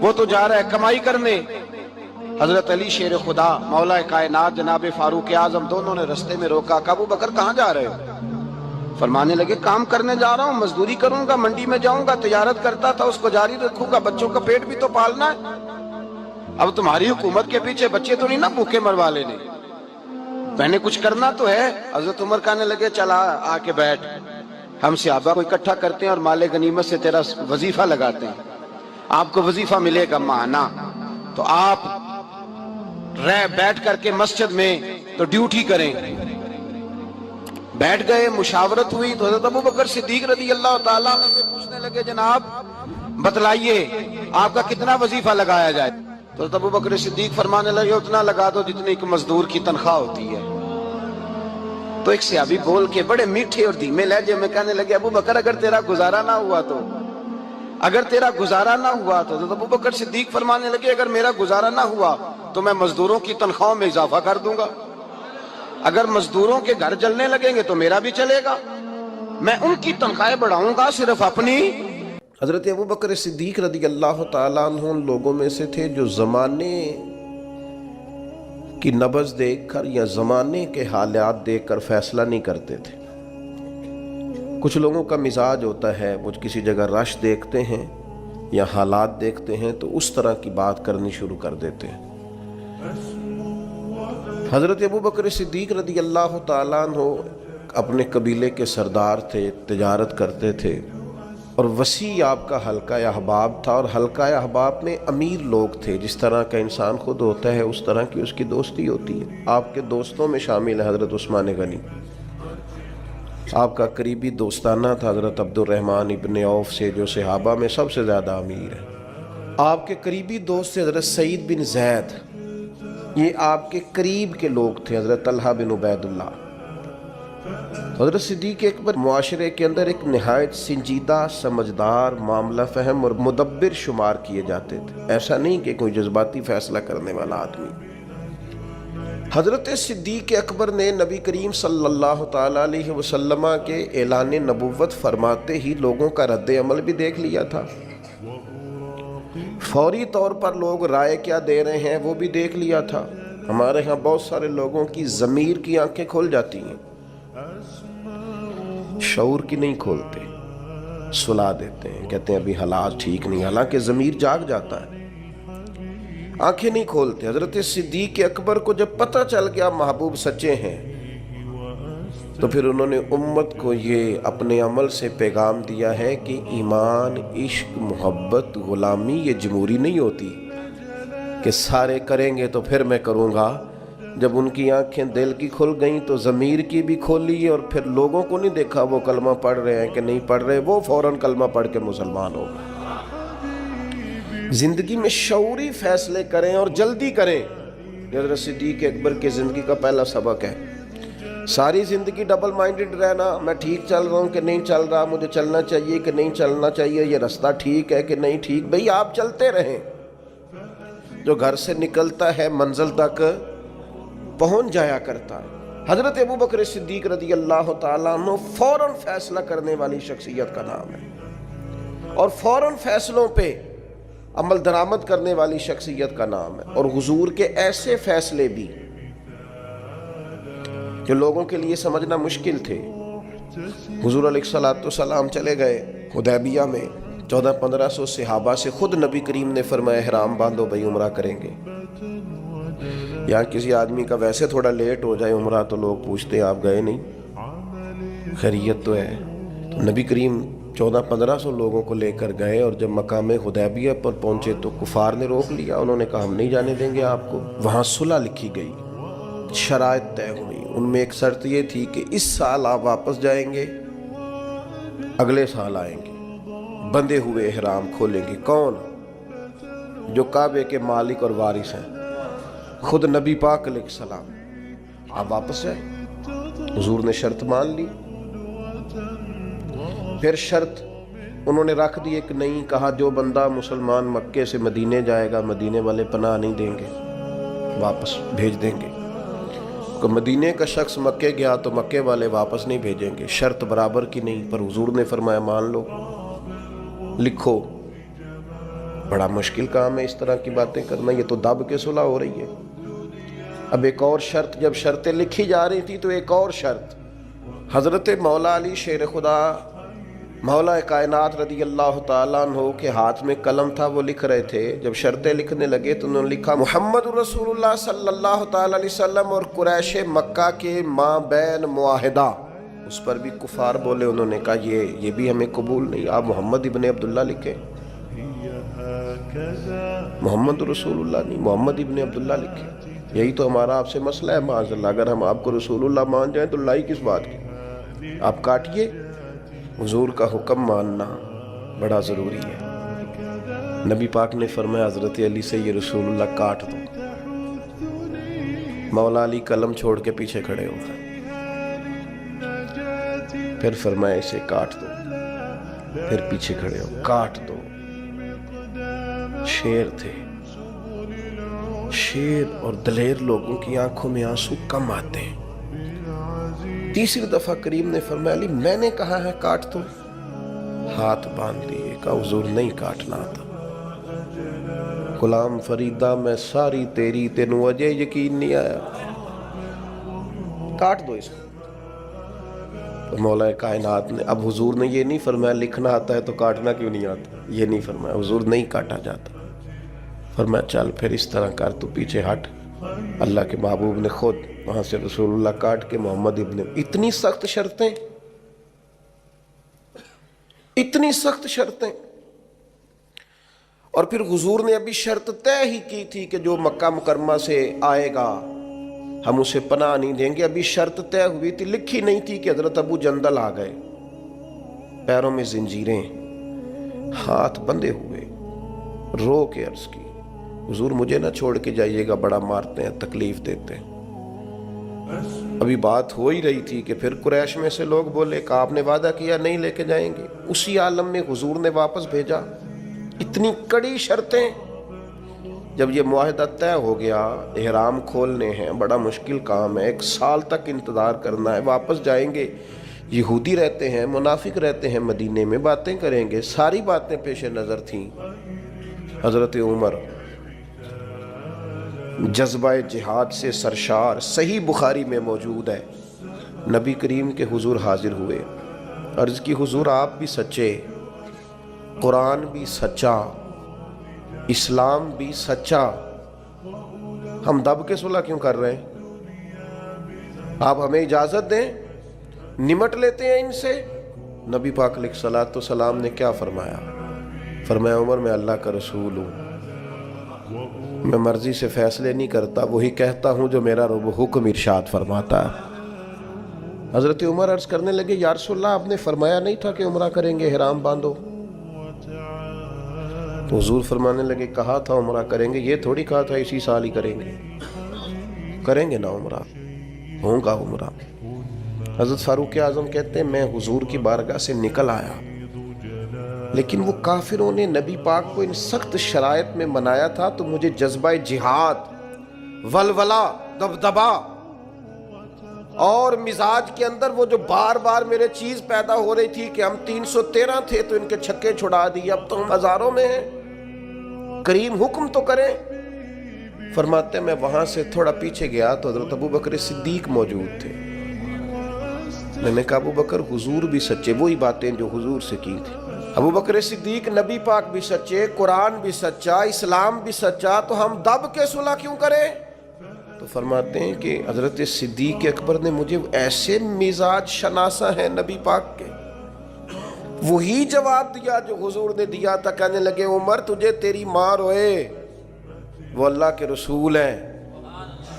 وہ تو جا رہا ہے کمائی کرنے۔ حضرت علی شیر خدا مولا کائنات جناب فاروق اعظم دونوں نے رستے میں روکا کہ ابو بکر کہاں جا رہے ہو؟ فرمانے لگے کام کرنے جا رہا ہوں، مزدوری کروں گا، منڈی میں جاؤں گا، تجارت کرتا تھا اس کو جاری رکھوں گا، بچوں کا پیٹ بھی تو پالنا ہے۔ اب تمہاری حکومت کے پیچھے بچے تو نہیں نا بھوکے مروا لینے، میں نے کچھ کرنا تو ہے۔ حضرت عمر کہنے لگے چلا آ کے بیٹھ، ہم صحابہ کو اکٹھا کرتے ہیں اور مال غنیمت سے تیرا وظیفہ لگاتے ہیں، آپ کو وظیفہ ملے گا ماہانہ، تو آپ بیٹھ کر کے مسجد میں تو ڈیوٹی کریں۔ بیٹھ گئے، مشاورت ہوئی تو حضرت ابو بکر صدیق رضی اللہ تعالیٰ عنہ سے پوچھنے لگے جناب بتلائیے آپ کا کتنا وظیفہ لگایا جائے؟ تو حضرت ابو بکر صدیق فرمانے لگے اتنا لگا دو جتنی ایک مزدور کی تنخواہ ہوتی ہے۔ تو ایک صحابی بول کے بڑے میٹھے اور دھیمے لہجے میں کہنے لگے ابو بکر اگر تیرا گزارا نہ ہوا تو، اگر تیرا گزارا نہ ہوا تو حضرت ابو بکر صدیق فرمانے لگے اگر میرا گزارا نہ ہوا تو میں مزدوروں کی تنخواہوں میں اضافہ کر دوں گا، اگر مزدوروں کے گھر جلنے لگیں گے تو میرا بھی چلے گا، میں ان کی تنخواہیں بڑھاؤں گا صرف اپنی۔ حضرت ابو بکر صدیق رضی اللہ تعالیٰ عنہ ان لوگوں میں سے تھے جو زمانے کی نبض دیکھ کر یا زمانے کے حالات دیکھ کر فیصلہ نہیں کرتے تھے۔ کچھ لوگوں کا مزاج ہوتا ہے وہ کسی جگہ رش دیکھتے ہیں یا حالات دیکھتے ہیں تو اس طرح کی بات کرنی شروع کر دیتے ہیں۔ حضرت ابو بکر صدیق رضی اللہ تعالیٰ عنہ اپنے قبیلے کے سردار تھے، تجارت کرتے تھے اور وسیع آپ کا حلقہ احباب تھا، اور حلقہ احباب میں امیر لوگ تھے، جس طرح کا انسان خود ہوتا ہے اس طرح کی اس کی دوستی ہوتی ہے۔ آپ کے دوستوں میں شامل ہے حضرت عثمان غنی، آپ کا قریبی دوستانہ تھا حضرت عبد الرحمن ابن عوف سے جو صحابہ میں سب سے زیادہ امیر ہے۔ آپ کے قریبی دوست تھے حضرت سعید بن زید، یہ آپ کے قریب کے لوگ تھے، حضرت طلحہ بن عبید اللہ۔ حضرت صدیق اکبر معاشرے کے اندر ایک نہایت سنجیدہ، سمجھدار، معاملہ فہم اور مدبر شمار کیے جاتے تھے، ایسا نہیں کہ کوئی جذباتی فیصلہ کرنے والا آدمی۔ حضرت صدیق اکبر نے نبی کریم صلی اللہ تعالیٰ علیہ وسلم کے اعلان نبوت فرماتے ہی لوگوں کا رد عمل بھی دیکھ لیا تھا، فوری طور پر لوگ رائے کیا دے رہے ہیں وہ بھی دیکھ لیا تھا۔ ہمارے ہاں بہت سارے لوگوں کی ضمیر کی آنکھیں کھل جاتی ہیں، شعور کی نہیں کھولتے، سلا دیتے ہیں، کہتے ہیں ابھی حالات ٹھیک نہیں، حالانکہ ضمیر جاگ جاتا ہے، آنکھیں نہیں کھولتے۔ حضرت صدیق اکبر کو جب پتہ چل گیا محبوب سچے ہیں تو پھر انہوں نے امت کو یہ اپنے عمل سے پیغام دیا ہے کہ ایمان، عشق، محبت، غلامی یہ جمہوری نہیں ہوتی کہ سارے کریں گے تو پھر میں کروں گا۔ جب ان کی آنکھیں دل کی کھل گئیں تو ضمیر کی بھی کھولی، اور پھر لوگوں کو نہیں دیکھا وہ کلمہ پڑھ رہے ہیں کہ نہیں پڑھ رہے، وہ فوراً کلمہ پڑھ کے مسلمان ہو گئے۔ زندگی میں شعوری فیصلے کریں اور جلدی کریں، یہ حضرت صدیق اکبر کی زندگی کا پہلا سبق ہے۔ ساری زندگی ڈبل مائنڈڈ رہنا، میں ٹھیک چل رہا ہوں کہ نہیں چل رہا، مجھے چلنا چاہیے کہ نہیں چلنا چاہیے، یہ رستہ ٹھیک ہے کہ نہیں ٹھیک، بھئی آپ چلتے رہیں، جو گھر سے نکلتا ہے منزل تک پہنچ جایا کرتا ہے۔ حضرت ابو بکر صدیق رضی اللہ تعالیٰ عنہ فوراً فیصلہ کرنے والی شخصیت کا نام ہے، اور فوراً فیصلوں پہ عمل درآمد کرنے والی شخصیت کا نام ہے، اور حضور کے ایسے فیصلے بھی جو لوگوں کے لیے سمجھنا مشکل تھے۔ حضور علیہ السلام چلے گئے حدیبیہ میں، 1400-1500 صحابہ سے خود نبی کریم نے فرمایا احرام باندھو بھائی عمرہ کریں گے۔ یا کسی آدمی کا ویسے تھوڑا لیٹ ہو جائے عمرہ تو لوگ پوچھتے ہیں آپ گئے نہیں، خیریت تو ہے؟ تو نبی کریم 1400-1500 لوگوں کو لے کر گئے، اور جب مقام حدیبیہ پر پہنچے تو کفار نے روک لیا، انہوں نے کہا ہم نہیں جانے دیں گے آپ کو۔ وہاں صلح لکھی گئی، شرائط طے ہوئی، ان میں ایک شرط یہ تھی کہ اس سال آپ واپس جائیں گے، اگلے سال آئیں گے، بندھے ہوئے احرام کھولیں گے۔ کون؟ جو کعبے کے مالک اور وارث ہیں، خود نبی پاک علیہ السلام۔ آپ واپس جائیں، حضور نے شرط مان لی۔ پھر شرط انہوں نے رکھ دی ایک نئی، کہا جو بندہ مسلمان مکے سے مدینے جائے گا مدینے والے پناہ نہیں دیں گے، واپس بھیج دیں گے۔ کہ مدینے کا شخص مکے گیا تو مکے والے واپس نہیں بھیجیں گے، شرط برابر کی نہیں، پر حضور نے فرمایا مان لو، لکھو۔ بڑا مشکل کام ہے اس طرح کی باتیں کرنا، یہ تو دب کے صلح ہو رہی ہے۔ اب ایک اور شرط، جب شرطیں لکھی جا رہی تھی تو ایک اور شرط، حضرت مولا علی شیر خدا مولا کائنات رضی اللہ تعالیٰ عنہ کے ہاتھ میں قلم تھا، وہ لکھ رہے تھے۔ جب شرطیں لکھنے لگے تو انہوں نے لکھا محمد رسول اللہ صلی اللہ تعالیٰ علیہ وسلم اور قریش مکہ کے مابین معاہدہ، اس پر بھی کفار بولے، انہوں نے کہا یہ بھی ہمیں قبول نہیں، آپ محمد ابن عبداللہ لکھیں، محمد رسول اللہ نہیں، محمد ابن عبداللہ لکھیں۔ یہی تو ہمارا آپ سے مسئلہ ہے معاذ اللہ، اگر ہم آپ کو رسول اللہ مان جائیں تو لائی کس بات کی؟ آپ کاٹیے۔ حضور کا حکم ماننا بڑا ضروری ہے۔ نبی پاک نے فرمایا حضرت علی سے یہ رسول اللہ کاٹ دو۔ مولا علی قلم چھوڑ کے پیچھے کھڑے ہو گئے، پھر فرمایا اسے کاٹ دو، پھر پیچھے کھڑے ہو، کاٹ دو۔ شیر تھے، شیر اور دلیر لوگوں کی آنکھوں میں آنسو کم آتے ہیں۔ تیسری دفعہ کریم نے فرمایا علی میں نے کہا ہے کاٹ دو، ہاتھ باندھ لیے، کہا حضور نہیں کاٹنا تھا۔ غلام فریدہ میں ساری تیری، تینوں اجے یقین نہیں آیا، کاٹ دو اس کو۔ تو مولا کائنات نے، اب حضور نے یہ نہیں فرمایا لکھنا آتا ہے تو کاٹنا کیوں نہیں آتا، یہ نہیں فرمایا، حضور نہیں کاٹا جاتا۔ فرمایا چل پھر اس طرح کر، تو پیچھے ہٹ۔ اللہ کے محبوب نے خود وہاں سے رسول اللہ کاٹ کے محمد ابن، اتنی سخت شرطیں، اتنی سخت شرطیں۔ اور پھر حضور نے ابھی شرط طے ہی کی تھی کہ جو مکہ مکرمہ سے آئے گا ہم اسے پناہ نہیں دیں گے، ابھی شرط طے ہوئی تھی، لکھی نہیں تھی کہ حضرت ابو جندل آ گئے، پیروں میں زنجیریں، ہاتھ بندھے ہوئے، رو کے عرض کی حضور مجھے نہ چھوڑ کے جائیے گا، بڑا مارتے ہیں، تکلیف دیتے ہیں۔ ابھی بات ہو ہی رہی تھی کہ پھر قریش میں سے لوگ بولے کہ آپ نے وعدہ کیا نہیں لے کے جائیں گے، اسی عالم میں حضور نے واپس بھیجا۔ اتنی کڑی شرطیں۔ جب یہ معاہدہ طے ہو گیا، احرام کھولنے ہیں، بڑا مشکل کام ہے، 1 سال تک انتظار کرنا ہے، واپس جائیں گے، یہودی رہتے ہیں، منافق رہتے ہیں مدینے میں، باتیں کریں گے، ساری باتیں پیش نظر تھیں۔ حضرت عمر جذبہ جہاد سے سرشار، صحیح بخاری میں موجود ہے، نبی کریم کے حضور حاضر ہوئے، عرض کی حضور آپ بھی سچے، قرآن بھی سچا، اسلام بھی سچا، ہم دب کے صلح کیوں کر رہے ہیں؟ آپ ہمیں اجازت دیں، نمٹ لیتے ہیں ان سے۔ نبی پاک علیہ الصلوۃ والسلام نے کیا فرمایا؟ فرمایا عمر میں اللہ کا رسول ہوں، میں مرضی سے فیصلے نہیں کرتا، وہی کہتا ہوں جو میرا رب حکم ارشاد فرماتا ہے۔ حضرت عمر عرض کرنے لگے یا رسول اللہ آپ نے فرمایا نہیں تھا کہ عمرہ کریں گے، احرام باندھو؟ تو حضور فرمانے لگے کہا تھا عمرہ کریں گے، یہ تھوڑی کہا تھا اسی سال ہی کریں گے، کریں گے نا عمرہ، ہوگا عمرہ۔ حضرت فاروق اعظم کہتے ہیں میں حضور کی بارگاہ سے نکل آیا، لیکن وہ کافروں نے نبی پاک کو ان سخت شرائط میں منایا تھا، تو مجھے جذبہ جہاد، ولولہ، دبدبا اور مزاج کے اندر وہ جو بار بار میرے چیز پیدا ہو رہی تھی کہ ہم 313 تھے تو ان کے چھکے چھڑا دیے، اب تو ہم ہزاروں میں ہیں، کریم حکم تو کریں۔ فرماتے میں وہاں سے تھوڑا پیچھے گیا تو حضرت ابو بکر صدیق موجود تھے۔ میں نے کہا ابو بکر حضور بھی سچے، وہی باتیں جو حضور سے کی تھی، ابو بکر صدیق نبی پاک بھی سچے، قرآن بھی سچا، اسلام بھی سچا، تو ہم دب کے صلح کیوں کریں؟ تو فرماتے ہیں کہ حضرت صدیق اکبر نے مجھے ایسے مزاج شناسہ ہیں نبی پاک کے، وہی جواب دیا جو حضور نے دیا تھا، کہنے لگے عمر تجھے تیری ماں روئے، وہ اللہ کے رسول ہیں،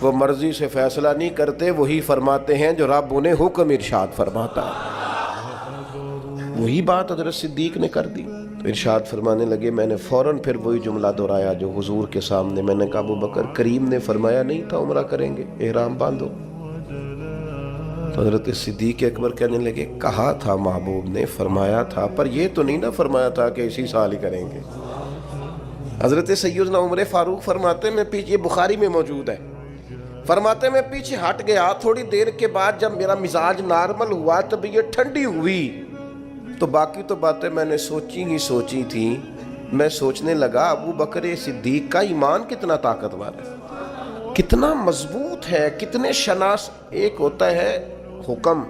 وہ مرضی سے فیصلہ نہیں کرتے، وہی فرماتے ہیں جو رب انہیں حکم ارشاد فرماتا ہے۔ وہی بات حضرت صدیق نے کر دی، تو ارشاد فرمانے لگے، میں نے فوراً پھر وہی جملہ دہرایا جو حضور کے سامنے، میں نے کہا ابو بکر کریم نے فرمایا نہیں تھا عمرہ کریں گے، احرام باندھو؟ تو حضرت صدیق اکبر کہنے لگے کہا تھا محبوب نے، فرمایا تھا، پر یہ تو نہیں نہ فرمایا تھا کہ اسی سال ہی کریں گے۔ حضرت سیدنا عمر فاروق فرماتے میں پیچھے، بخاری میں موجود ہے، فرماتے میں پیچھے ہٹ گیا، تھوڑی دیر کے بعد جب میرا مزاج نارمل ہوا، طبیعت ٹھنڈی ہوئی، تو باقی تو باتیں میں نے سوچی ہی سوچی تھیں، میں سوچنے لگا ابو بکر صدیق کا ایمان کتنا طاقتور ہے، کتنا مضبوط ہے، کتنے شناس۔ ایک ہوتا ہے حکم،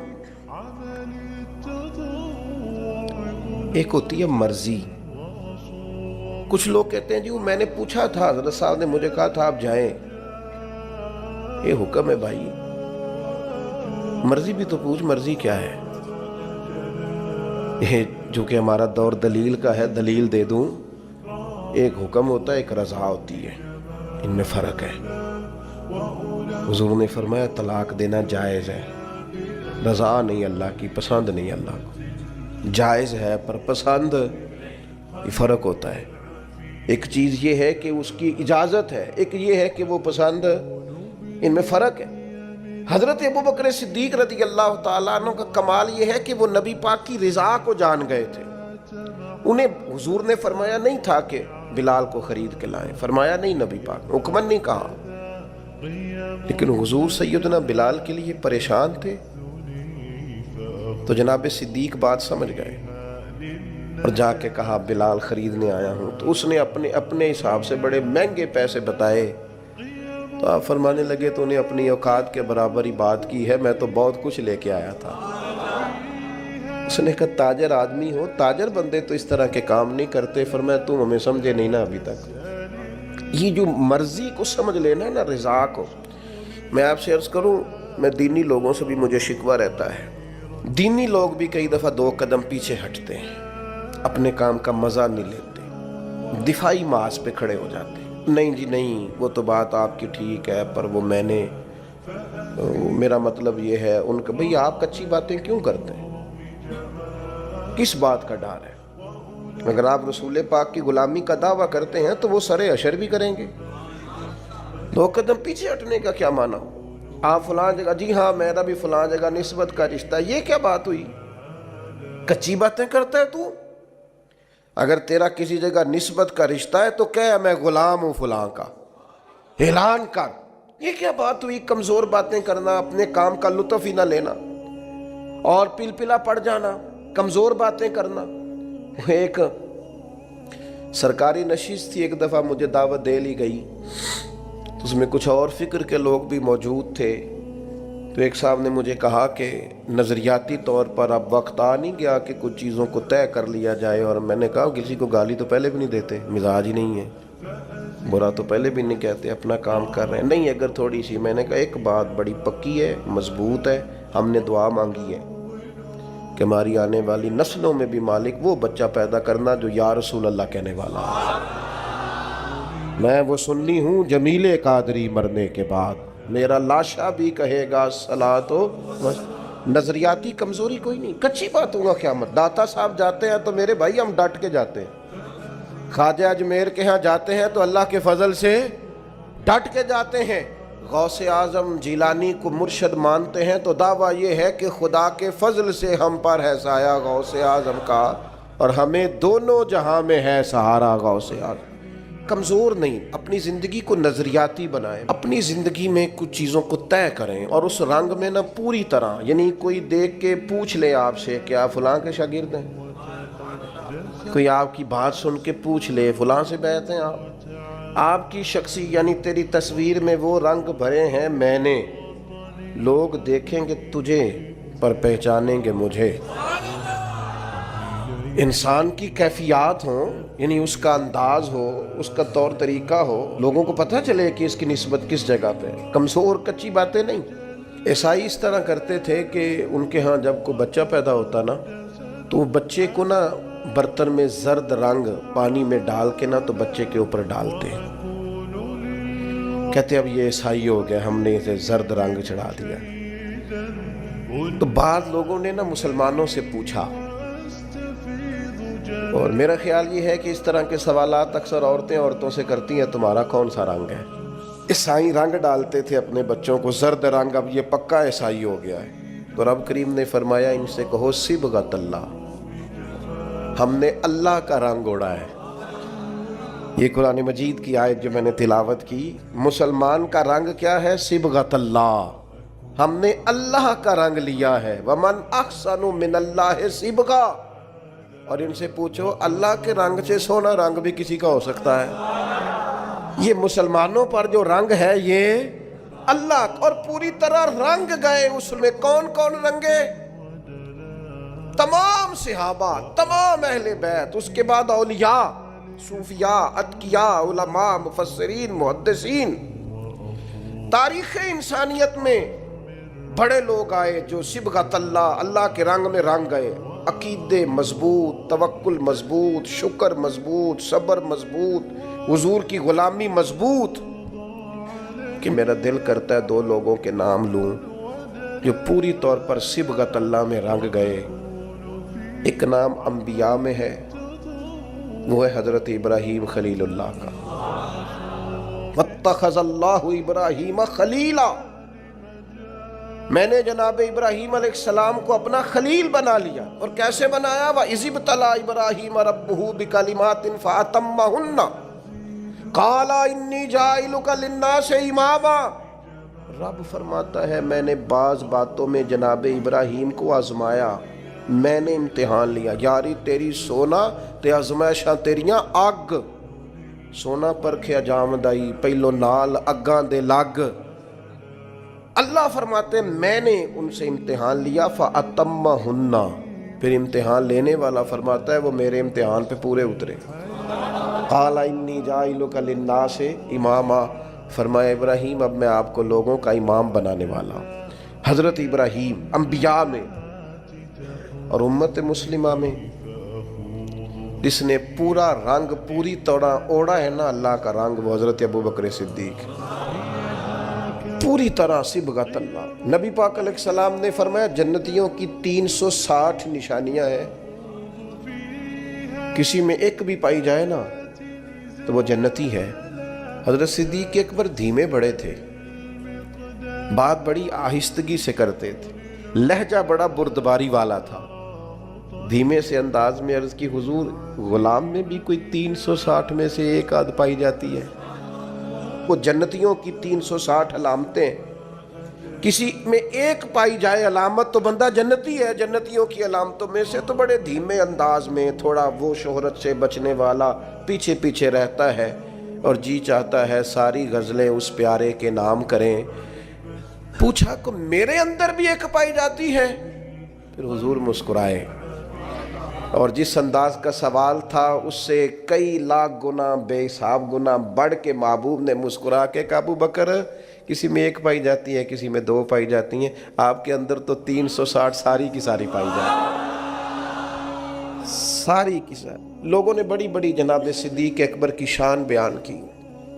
ایک ہوتی ہے مرضی۔ کچھ لوگ کہتے ہیں جی وہ میں نے پوچھا تھا، حضرت صاحب نے مجھے کہا تھا آپ جائیں، یہ حکم ہے بھائی، مرضی بھی تو پوچھ، مرضی کیا ہے؟ یہ جو کہ ہمارا دور دلیل کا ہے، دلیل دے دوں۔ ایک حکم ہوتا ہے، ایک رضا ہوتی ہے، ان میں فرق ہے۔ حضور نے فرمایا طلاق دینا جائز ہے، رضا نہیں اللہ کی، پسند نہیں اللہ کو، جائز ہے پر پسند، یہ فرق ہوتا ہے۔ ایک چیز یہ ہے کہ اس کی اجازت ہے، ایک یہ ہے کہ وہ پسند، ان میں فرق ہے۔ حضرت ابوبکر صدیق رضی اللہ تعالیٰ عنہ کا کمال یہ ہے کہ وہ نبی پاک کی رضا کو جان گئے تھے۔ انہیں حضور نے فرمایا نہیں تھا کہ بلال کو خرید کے لائیں، فرمایا نہیں، نبی پاک حکمن نہیں کہا، لیکن حضور سیدنا بلال کے لیے پریشان تھے، تو جناب صدیق بات سمجھ گئے اور جا کے کہا بلال خریدنے آیا ہوں۔ تو اس نے اپنے حساب سے بڑے مہنگے پیسے بتائے، تو آپ فرمانے لگے تو انہیں اپنی اوقات کے برابر ہی بات کی ہے، میں تو بہت کچھ لے کے آیا تھا۔ اس نے کہا تاجر آدمی ہو، تاجر بندے تو اس طرح کے کام نہیں کرتے۔ فرمایا تم ہمیں سمجھے نہیں نا ابھی تک۔ یہ جو مرضی کو سمجھ لینا نا، رضا کو، میں آپ سے عرض کروں، میں دینی لوگوں سے بھی مجھے شکوہ رہتا ہے، دینی لوگ بھی کئی دفعہ 2 قدم پیچھے ہٹتے ہیں، اپنے کام کا مزہ نہیں لیتے، دفاعی محاذ پہ کھڑے ہو جاتے ہیں۔ نہیں جی نہیں، وہ تو بات آپ کی ٹھیک ہے، پر وہ میں نے، میرا مطلب یہ ہے ان کا۔ بھئی آپ کچی باتیں کیوں کرتے ہیں؟ کس بات کا ڈر ہے؟ اگر آپ رسول پاک کی غلامی کا دعویٰ کرتے ہیں تو وہ سرے اشر بھی کریں گے۔ 2 قدم پیچھے ہٹنے کا کیا معنی؟ آپ فلاں جگہ، جی ہاں میرا بھی فلاں جگہ نسبت کا رشتہ، یہ کیا بات ہوئی؟ کچی باتیں کرتا ہے تو؟ اگر تیرا کسی جگہ نسبت کا رشتہ ہے تو کہہ میں غلام ہوں فلاں کا، اعلان کر۔ یہ کیا بات ہوئی؟ کمزور باتیں کرنا، اپنے کام کا لطف ہی نہ لینا اور پلپلا پڑ جانا، کمزور باتیں کرنا۔ ایک سرکاری نشست تھی، ایک دفعہ مجھے دعوت دے لی گئی، تو اس میں کچھ اور فکر کے لوگ بھی موجود تھے۔ تو ایک صاحب نے مجھے کہا کہ نظریاتی طور پر اب وقت آ نہیں گیا کہ کچھ چیزوں کو طے کر لیا جائے؟ اور میں نے کہا کسی کو گالی تو پہلے بھی نہیں دیتے، مزاج ہی نہیں ہے، برا تو پہلے بھی نہیں کہتے، اپنا کام کر رہے ہیں۔ نہیں اگر تھوڑی سی، میں نے کہا ایک بات بڑی پکی ہے، مضبوط ہے، ہم نے دعا مانگی ہے کہ ہماری آنے والی نسلوں میں بھی مالک وہ بچہ پیدا کرنا جو یا رسول اللہ کہنے والا ہے۔ میں وہ سنی ہوں جمیل قادری مرنے کے بعد، میرا لاشا بھی کہے گا صلاۃ و نظریاتی کمزوری کوئی نہیں، کچی باتوں کا قیامت۔ داتا صاحب جاتے ہیں تو میرے بھائی ہم ڈٹ کے جاتے ہیں، خواجہ اجمیر کے ہاں جاتے ہیں تو اللہ کے فضل سے ڈٹ کے جاتے ہیں، غوث اعظم جیلانی کو مرشد مانتے ہیں تو دعویٰ یہ ہے کہ خدا کے فضل سے ہم پر ہے سایہ غوث اعظم کا، اور ہمیں دونوں جہاں میں ہے سہارا غوث اعظم۔ کمزور نہیں، اپنی زندگی کو نظریاتی بنائیں، اپنی زندگی میں کچھ چیزوں کو طے کریں، اور اس رنگ میں نہ پوری طرح، یعنی کوئی دیکھ کے پوچھ لے آپ سے کہ آپ فلاں کے شاگرد ہیں، کوئی آپ کی بات سن کے پوچھ لے فلاں سے بیعت ہیں آپ کی شخصی، یعنی تیری تصویر میں وہ رنگ بھرے ہیں میں نے، لوگ دیکھیں گے تجھے پر پہچانیں گے مجھے۔ انسان کی کیفیات ہوں، یعنی اس کا انداز ہو، اس کا طور طریقہ ہو، لوگوں کو پتہ چلے کہ اس کی نسبت کس جگہ پہ، کمزور کچی باتیں نہیں۔ عیسائی اس طرح کرتے تھے کہ ان کے ہاں جب کوئی بچہ پیدا ہوتا نا تو بچے کو نا برتن میں زرد رنگ پانی میں ڈال کے نا تو بچے کے اوپر ڈالتے، کہتے اب یہ عیسائی ہو گیا، ہم نے اسے زرد رنگ چڑھا دیا۔ تو بعض لوگوں نے نا مسلمانوں سے پوچھا، اور میرا خیال یہ ہے کہ اس طرح کے سوالات اکثر عورتوں سے کرتی ہیں، تمہارا کون سا رنگ ہے؟ عیسائی رنگ ڈالتے تھے اپنے بچوں کو زرد رنگ، اب یہ پکا عیسائی ہو گیا ہے۔ تو رب کریم نے فرمایا ان سے کہو صبغۃ اللہ، ہم نے اللہ کا رنگ اوڑا ہے۔ یہ قرآن مجید کی آیت جو میں نے تلاوت کی، مسلمان کا رنگ کیا ہے؟ صبغۃ اللہ، ہم نے اللہ کا رنگ لیا ہے۔ ومن احسن من اللہ صبغہ، اور ان سے پوچھو اللہ کے رنگ سے سونا رنگ بھی کسی کا ہو سکتا ہے؟ یہ مسلمانوں پر جو رنگ ہے یہ اللہ، اور پوری طرح رنگ گئے اس میں۔ کون کون رنگے؟ تمام صحابہ، تمام اہل بیت، اس کے بعد اولیاء، صوفیاء، اتقیاء، علماء، مفسرین، محدثین۔ تاریخ انسانیت میں بڑے لوگ آئے جو صبغت اللہ، اللہ کے رنگ میں رنگ گئے۔ عقیدے مضبوط، توکل مضبوط، شکر مضبوط، صبر مضبوط، حضور کی غلامی مضبوط۔ کہ میرا دل کرتا ہے دو لوگوں کے نام لوں جو پوری طور پر صبغت اللہ میں رنگ گئے۔ ایک نام انبیاء میں ہے، وہ ہے حضرت ابراہیم خلیل اللہ کا۔ واتخذ اللہ ابراہیم خلیلا، میں نے جناب ابراہیم علیہ السلام کو اپنا خلیل بنا لیا۔ اور کیسے بنایا؟ وَإِذِ ابْتَلَىٰ إِبْرَاهِيمَ رَبُّهُ بِكَلِمَاتٍ فَأَتَمَّهُنَّ قَالَ إِنِّي جَاعِلُكَ لِلنَّاسِ إِمَامًا۔ رب فرماتا ہے میں نے بعض باتوں میں جناب ابراہیم کو آزمایا، میں نے امتحان لیا۔ یاری تیری سونا تے آزمائشاں تیریاں اگ، سونا پرکھیا جامدائی پہلو نال اگاں دے لگ۔ اللہ فرماتے ہیں میں نے ان سے امتحان لیا، فَأَتَمَّهُنَّ، پھر امتحان لینے والا فرماتا ہے وہ میرے امتحان پہ پورے اترے۔ قَالَ إِنِّي جَاعِلُكَ لِلنَّاسِ إِمَامًا، فرمایا ابراہیم اب میں آپ کو لوگوں کا امام بنانے والا ہوں۔ حضرت ابراہیم انبیاء میں اور امت مسلمہ میں جس نے پورا رنگ پوری طرح اوڑا ہے نا اللہ کا رنگ، وہ حضرت ابوبکر صدیق، پوری طرح صبغت اللہ۔ نبی پاک علیہ السلام نے فرمایا جنتیوں کی 360 نشانیاں ہیں، کسی میں ایک بھی پائی جائے نا تو وہ جنتی ہے۔ حضرت صدیق اکبر دھیمے بڑے تھے، بات بڑی آہستگی سے کرتے تھے، لہجہ بڑا بردباری والا تھا۔ دھیمے سے انداز میں عرض کی حضور غلام میں بھی کوئی 360 میں سے ایک آدھ پائی جاتی ہے؟ وہ جنتیوں کی 360 علامتیں، کسی میں ایک پائی جائے علامت تو بندہ جنتی ہے۔ جنتیوں کی علامتوں میں سے تو بڑے دھیمے انداز میں، تھوڑا وہ شہرت سے بچنے والا، پیچھے پیچھے رہتا ہے اور جی چاہتا ہے ساری غزلیں اس پیارے کے نام کریں۔ پوچھا کہ میرے اندر بھی ایک پائی جاتی ہے؟ پھر حضور مسکرائے اور جس انداز کا سوال تھا اس سے کئی لاکھ گنا بے حساب گنا بڑھ کے محبوب نے مسکرا کے کہ ابو بکر کسی میں ایک پائی جاتی ہے، کسی میں 2 پائی جاتی ہیں، آپ کے اندر تو 360 ساری کی ساری پائی جاتی ہیں، ساری کی ساری۔ لوگوں نے بڑی بڑی جناب صدیق اکبر کی شان بیان کی۔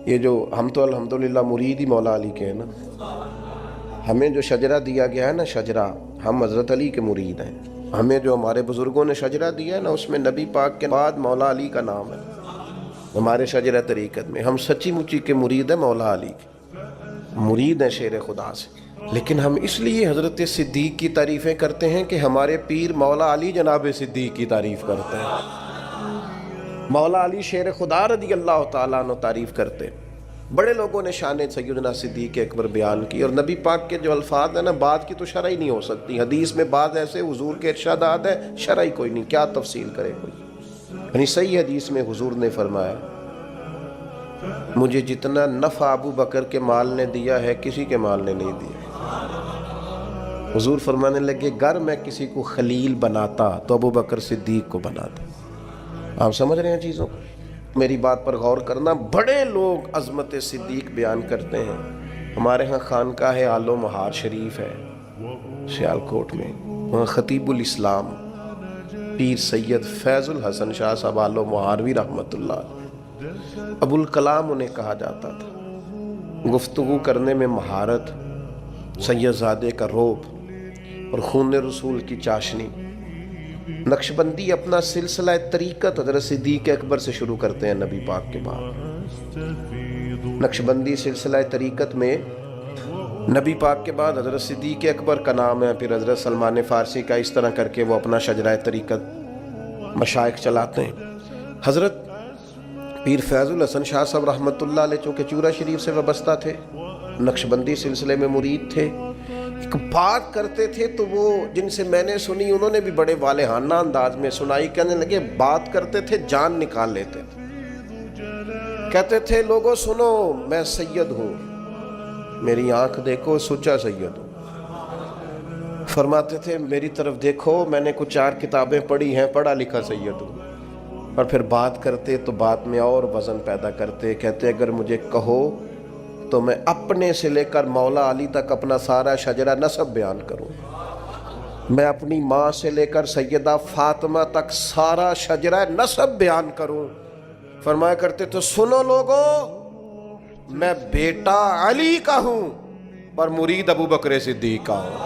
یہ جو ہم تو الحمدللہ مرید ہی مولا علی کے ہیں نا، ہمیں جو شجرہ دیا گیا ہے نا، شجرہ، ہم حضرت علی کے مرید ہیں۔ ہمیں جو ہمارے بزرگوں نے شجرہ دیا ہے نا، اس میں نبی پاک کے بعد مولا علی کا نام ہے ہمارے شجرہ طریقت میں۔ ہم سچی مچی کے مرید ہیں مولا علی کے، مرید ہیں شیر خدا سے۔ لیکن ہم اس لیے حضرت صدیق کی تعریفیں کرتے ہیں کہ ہمارے پیر مولا علی جناب صدیق کی تعریف کرتے ہیں، مولا علی شیر خدا رضی اللہ تعالیٰ عنہ تعریف کرتے ہیں۔ بڑے لوگوں نے شان سیدنا صدیق اکبر بیان کی، اور نبی پاک کے جو الفاظ ہیں نا، بات کی تو شرح ہی نہیں ہو سکتی۔ حدیث میں بعض ایسے حضور کے ارشادات ہیں شرح ہی کوئی نہیں، کیا تفصیل کرے کوئی۔ یعنی صحیح حدیث میں حضور نے فرمایا مجھے جتنا نفع ابو بکر کے مال نے دیا ہے کسی کے مال نے نہیں دیا۔ حضور فرمانے لگے گر میں کسی کو خلیل بناتا تو ابو بکر صدیق کو بناتا۔ آپ سمجھ رہے ہیں چیزوں کو؟ میری بات پر غور کرنا۔ بڑے لوگ عظمت صدیق بیان کرتے ہیں۔ ہمارے ہاں خانقاہ آل و مہار شریف ہے سیالکوٹ میں، وہاں خطیب الاسلام پیر سید فیض الحسن شاہ صاحب آل و مہاروی رحمۃ اللہ ابو الکلام انہیں کہا جاتا تھا۔ گفتگو کرنے میں مہارت، سید زادے کا روب اور خون رسول کی چاشنی۔ نقشبندی اپنا سلسلہ طریقت حضرت صدیق اکبر سے شروع کرتے ہیں نبی پاک کے بعد۔ نقشبندی سلسلہ طریقت میں نبی پاک کے بعد حضرت صدیق اکبر کا نام ہے، پھر حضرت سلمان فارسی کا، اس طرح کر کے وہ اپنا شجرہ طریقت مشائخ چلاتے ہیں۔ حضرت پیر فیض الحسن شاہ صاحب رحمۃ اللہ علیہ چونکہ چورا شریف سے وابستہ تھے، نقشبندی سلسلے میں مرید تھے، ایک بات کرتے تھے تو وہ جن سے میں نے سنی انہوں نے بھی بڑے والہانہ انداز میں سنائی. کہنے لگے بات کرتے تھے جان نکال لیتے تھے. کہتے تھے لوگوں سنو میں سید ہوں, میری آنکھ دیکھو سچا سید ہوں. فرماتے تھے میری طرف دیکھو میں نے کچھ 4 کتابیں پڑھی ہیں, پڑھا لکھا سید ہوں. اور پھر بات کرتے تو بات میں اور وزن پیدا کرتے. کہتے اگر مجھے کہو تو میں اپنے سے لے کر مولا علی تک اپنا سارا شجرہ نسب بیان کروں. میں اپنی ماں سے لے کر سیدہ فاطمہ تک سارا شجرہ نسب بیان کروں. فرمایا کرتے تو سنو لوگوں, میں بیٹا علی کا ہوں پر مرید ابو بکر صدیق کا ہوں.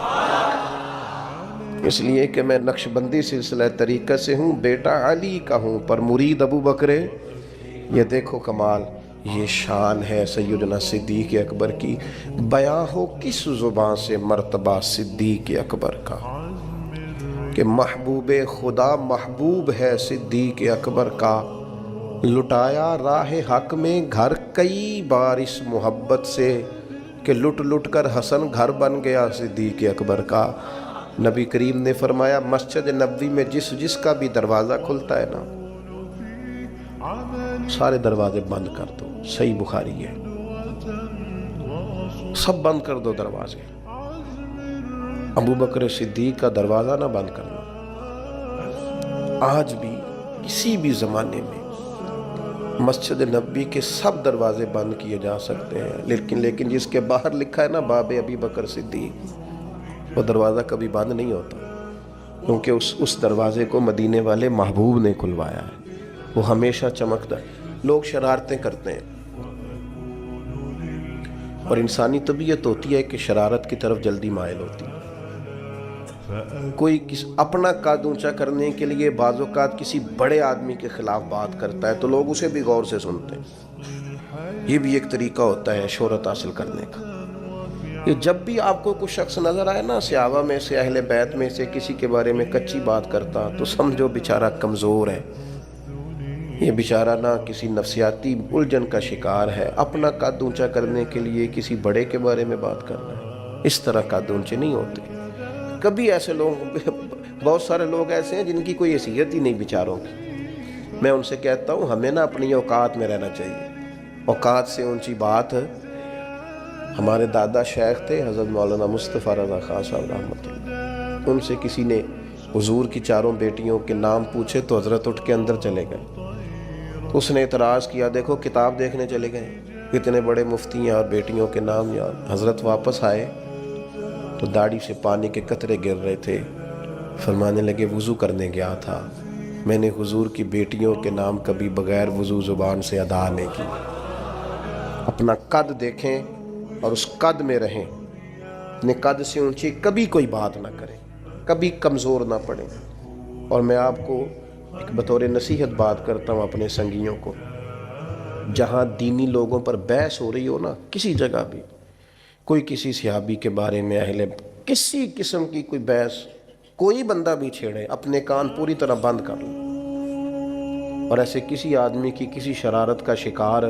اس لیے کہ میں نقشبندی سلسلہ طریقہ سے ہوں, بیٹا علی کا ہوں پر مرید ابو بکر. یہ دیکھو کمال, یہ شان ہے سیدنا صدیق اکبر کی. بیاں ہو کس زبان سے مرتبہ صدیق اکبر کا, کہ محبوب خدا محبوب ہے صدیق اکبر کا. لٹایا راہ حق میں گھر کئی بار اس محبت سے, کہ لٹ لٹ کر حسن گھر بن گیا صدیق اکبر کا. نبی کریم نے فرمایا مسجد نبوی میں جس جس کا بھی دروازہ کھلتا ہے نا, سارے دروازے بند کر دو. صحیح بخاری ہے, سب بند کر دو دروازے. ابو بکر صدیق کا دروازہ نہ بند کرنا. آج بھی کسی بھی زمانے میں مسجد نبوی کے سب دروازے بند کیے جا سکتے ہیں, لیکن جس کے باہر لکھا ہے نا باب ابی بکر صدیق, وہ دروازہ کبھی بند نہیں ہوتا, کیونکہ اس دروازے کو مدینے والے محبوب نے کھلوایا ہے. وہ ہمیشہ چمکتا ہے. لوگ شرارتیں کرتے ہیں اور انسانی طبیعت ہوتی ہے کہ شرارت کی طرف جلدی مائل ہوتی ہے. کوئی اپنا قد اونچا کرنے کے لیے بعض اوقات کسی بڑے آدمی کے خلاف بات کرتا ہے تو لوگ اسے بھی غور سے سنتے ہیں. یہ بھی ایک طریقہ ہوتا ہے شہرت حاصل کرنے کا. یہ جب بھی آپ کو کوئی شخص نظر آئے نا صحابہ میں سے, اہل بیت میں سے کسی کے بارے میں کچی بات کرتا, تو سمجھو بیچارہ کمزور ہے. یہ بیچارہ نہ کسی نفسیاتی الجھن کا شکار ہے. اپنا قد اونچا کرنے کے لیے کسی بڑے کے بارے میں بات کرنا ہے. اس طرح قد اونچے نہیں ہوتے. کبھی ایسے لوگ, بہت سارے لوگ ایسے ہیں جن کی کوئی حیثیت ہی نہیں بیچاروں کی. میں ان سے کہتا ہوں ہمیں نا اپنی اوقات میں رہنا چاہیے. اوقات سے اونچی بات ہمارے دادا شیخ تھے حضرت مولانا مصطفیٰ رضا خان صاحب رحمۃ اللہ. ان سے کسی نے حضور کی 4 بیٹیوں کے نام پوچھے تو حضرت اٹھ کے اندر چلے گئے. تو اس نے اعتراض کیا, دیکھو کتاب دیکھنے چلے گئے, اتنے بڑے مفتی ہیں اور بیٹیوں کے نام یاد. حضرت واپس آئے تو داڑھی سے پانی کے قطرے گر رہے تھے. فرمانے لگے وضو کرنے گیا تھا, میں نے حضور کی بیٹیوں کے نام کبھی بغیر وضو زبان سے ادا نہیں کی. اپنا قد دیکھیں اور اس قد میں رہیں. اپنے قد سے اونچی کبھی کوئی بات نہ کریں, کبھی کمزور نہ پڑیں. اور میں آپ کو ایک بطور نصیحت بات کرتا ہوں اپنے سنگیوں کو, جہاں دینی لوگوں پر بحث ہو رہی ہو نا, کسی جگہ بھی کوئی کسی صحابی کے بارے میں کسی قسم کی کوئی بحث کوئی بندہ بھی چھیڑے, اپنے کان پوری طرح بند کر لیں. اور ایسے کسی آدمی کی کسی شرارت کا شکار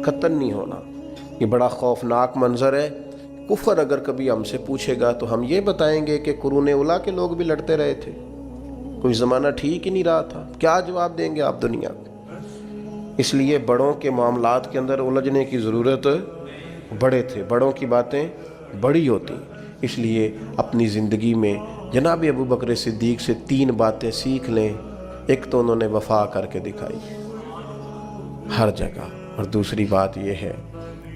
قطعاً نہیں ہونا. یہ بڑا خوفناک منظر ہے. کفر اگر کبھی ہم سے پوچھے گا تو ہم یہ بتائیں گے کہ قرون اولیٰ کے لوگ بھی لڑتے رہے تھے, کوئی زمانہ ٹھیک ہی نہیں رہا تھا. کیا جواب دیں گے آپ دنیا کو؟ اس لیے بڑوں کے معاملات کے اندر الجھنے کی ضرورت, بڑے تھے, بڑوں کی باتیں بڑی ہوتی. اس لیے اپنی زندگی میں جناب ابو بکر صدیق سے 3 باتیں سیکھ لیں. ایک تو انہوں نے وفا کر کے دکھائی ہر جگہ, اور دوسری بات یہ ہے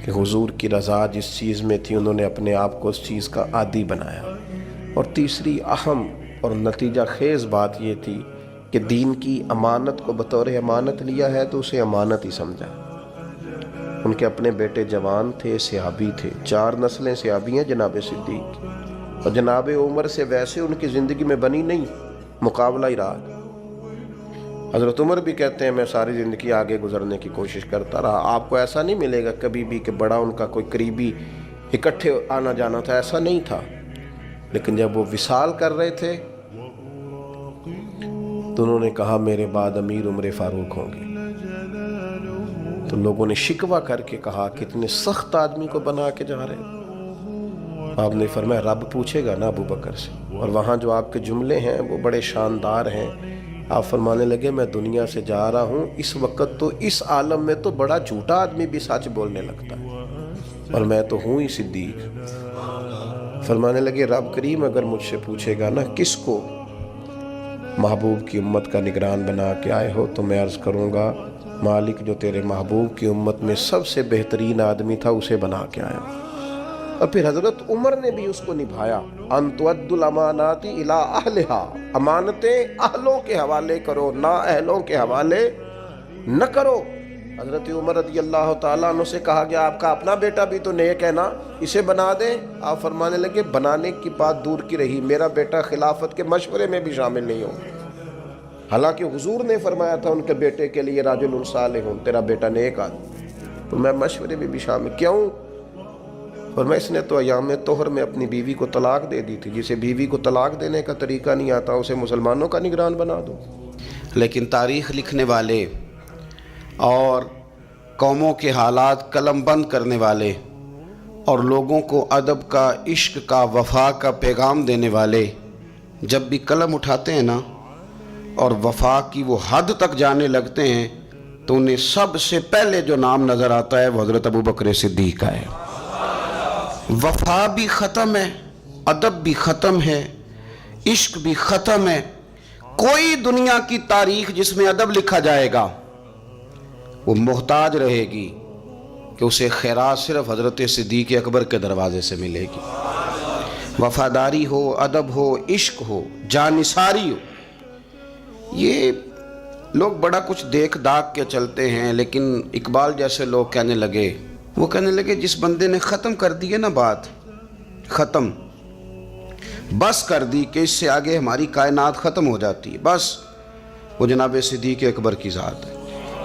کہ حضور کی رضا جس چیز میں تھی انہوں نے اپنے آپ کو اس چیز کا عادی بنایا. اور تیسری اہم اور نتیجہ خیز بات یہ تھی کہ دین کی امانت کو بطور امانت لیا ہے تو اسے امانت ہی سمجھا. ان کے اپنے بیٹے جوان تھے, صحابی تھے, 4 نسلیں صحابی ہیں جناب صدیق, اور جناب عمر سے ویسے ان کی زندگی میں بنی نہیں, مقابلہ ہی رہا. حضرت عمر بھی کہتے ہیں میں ساری زندگی آگے گزرنے کی کوشش کرتا رہا. آپ کو ایسا نہیں ملے گا کبھی بھی کہ بڑا ان کا کوئی قریبی اکٹھے آنا جانا تھا, ایسا نہیں تھا. لیکن جب وہ وصال کر رہے تھے تو انہوں نے کہا میرے بعد امیر عمر فاروق ہوں گے. تو لوگوں نے شکوہ کر کے کہا کتنے سخت آدمی کو بنا کے جا رہے ہیں. آپ نے فرمایا رب پوچھے گا نا ابو بکر سے، اور وہاں جو آپ کے جملے ہیں وہ بڑے شاندار ہیں۔ آپ فرمانے لگے میں دنیا سے جا رہا ہوں، اس وقت تو اس عالم میں تو بڑا جھوٹا آدمی بھی سچ بولنے لگتا ہے، اور میں تو ہوں ہی صدیق۔ فرمانے لگے رب کریم اگر مجھ سے پوچھے گا نا کس کو محبوب کی امت کا نگران بنا کے آئے ہو، تو میں عرض کروں گا مالک جو تیرے محبوب کی امت میں سب سے بہترین آدمی تھا اسے بنا کے آیا۔ اور پھر حضرت عمر نے بھی اس کو نبھایا، ان تؤدوا الامانات الی اہلھا، امانتیں اہلوں کے حوالے کرو، نا اہلوں کے حوالے نہ کرو۔ حضرت عمر رضی اللہ تعالیٰ عنہ سے کہا گیا آپ کا اپنا بیٹا بھی تو نیک ہے نا، اسے بنا دیں۔ آپ فرمانے لگے بنانے کی بات دور کی رہی، میرا بیٹا خلافت کے مشورے میں بھی شامل نہیں ہو۔ حالانکہ حضور نے فرمایا تھا ان کے بیٹے کے لیے راجل صالح، تیرا بیٹا نیک آدمی، تو میں مشورے میں بھی شامل کیوں؟ اور میں اس نے تو ایام طہر میں اپنی بیوی کو طلاق دے دی تھی، جسے بیوی کو طلاق دینے کا طریقہ نہیں آتا اسے مسلمانوں کا نگران بنا دو۔ لیکن تاریخ لکھنے والے اور قوموں کے حالات قلم بند کرنے والے اور لوگوں کو ادب کا، عشق کا، وفا کا پیغام دینے والے جب بھی قلم اٹھاتے ہیں نا اور وفا کی وہ حد تک جانے لگتے ہیں تو انہیں سب سے پہلے جو نام نظر آتا ہے وہ حضرت ابو بکر صدیق کا ہے۔ وفا بھی ختم ہے، ادب بھی ختم ہے، عشق بھی ختم ہے۔ کوئی دنیا کی تاریخ جس میں ادب لکھا جائے گا وہ محتاج رہے گی کہ اسے خیرات صرف حضرت صدیق اکبر کے دروازے سے ملے گی۔ وفاداری ہو، ادب ہو، عشق ہو، جانثاری ہو۔ یہ لوگ بڑا کچھ دیکھ داکھ کے چلتے ہیں، لیکن اقبال جیسے لوگ کہنے لگے جس بندے نے ختم کر دی ہے نا بات، ختم بس کر دی کہ اس سے آگے ہماری کائنات ختم ہو جاتی ہے، بس وہ جناب صدیق اکبر کی ذات ہے۔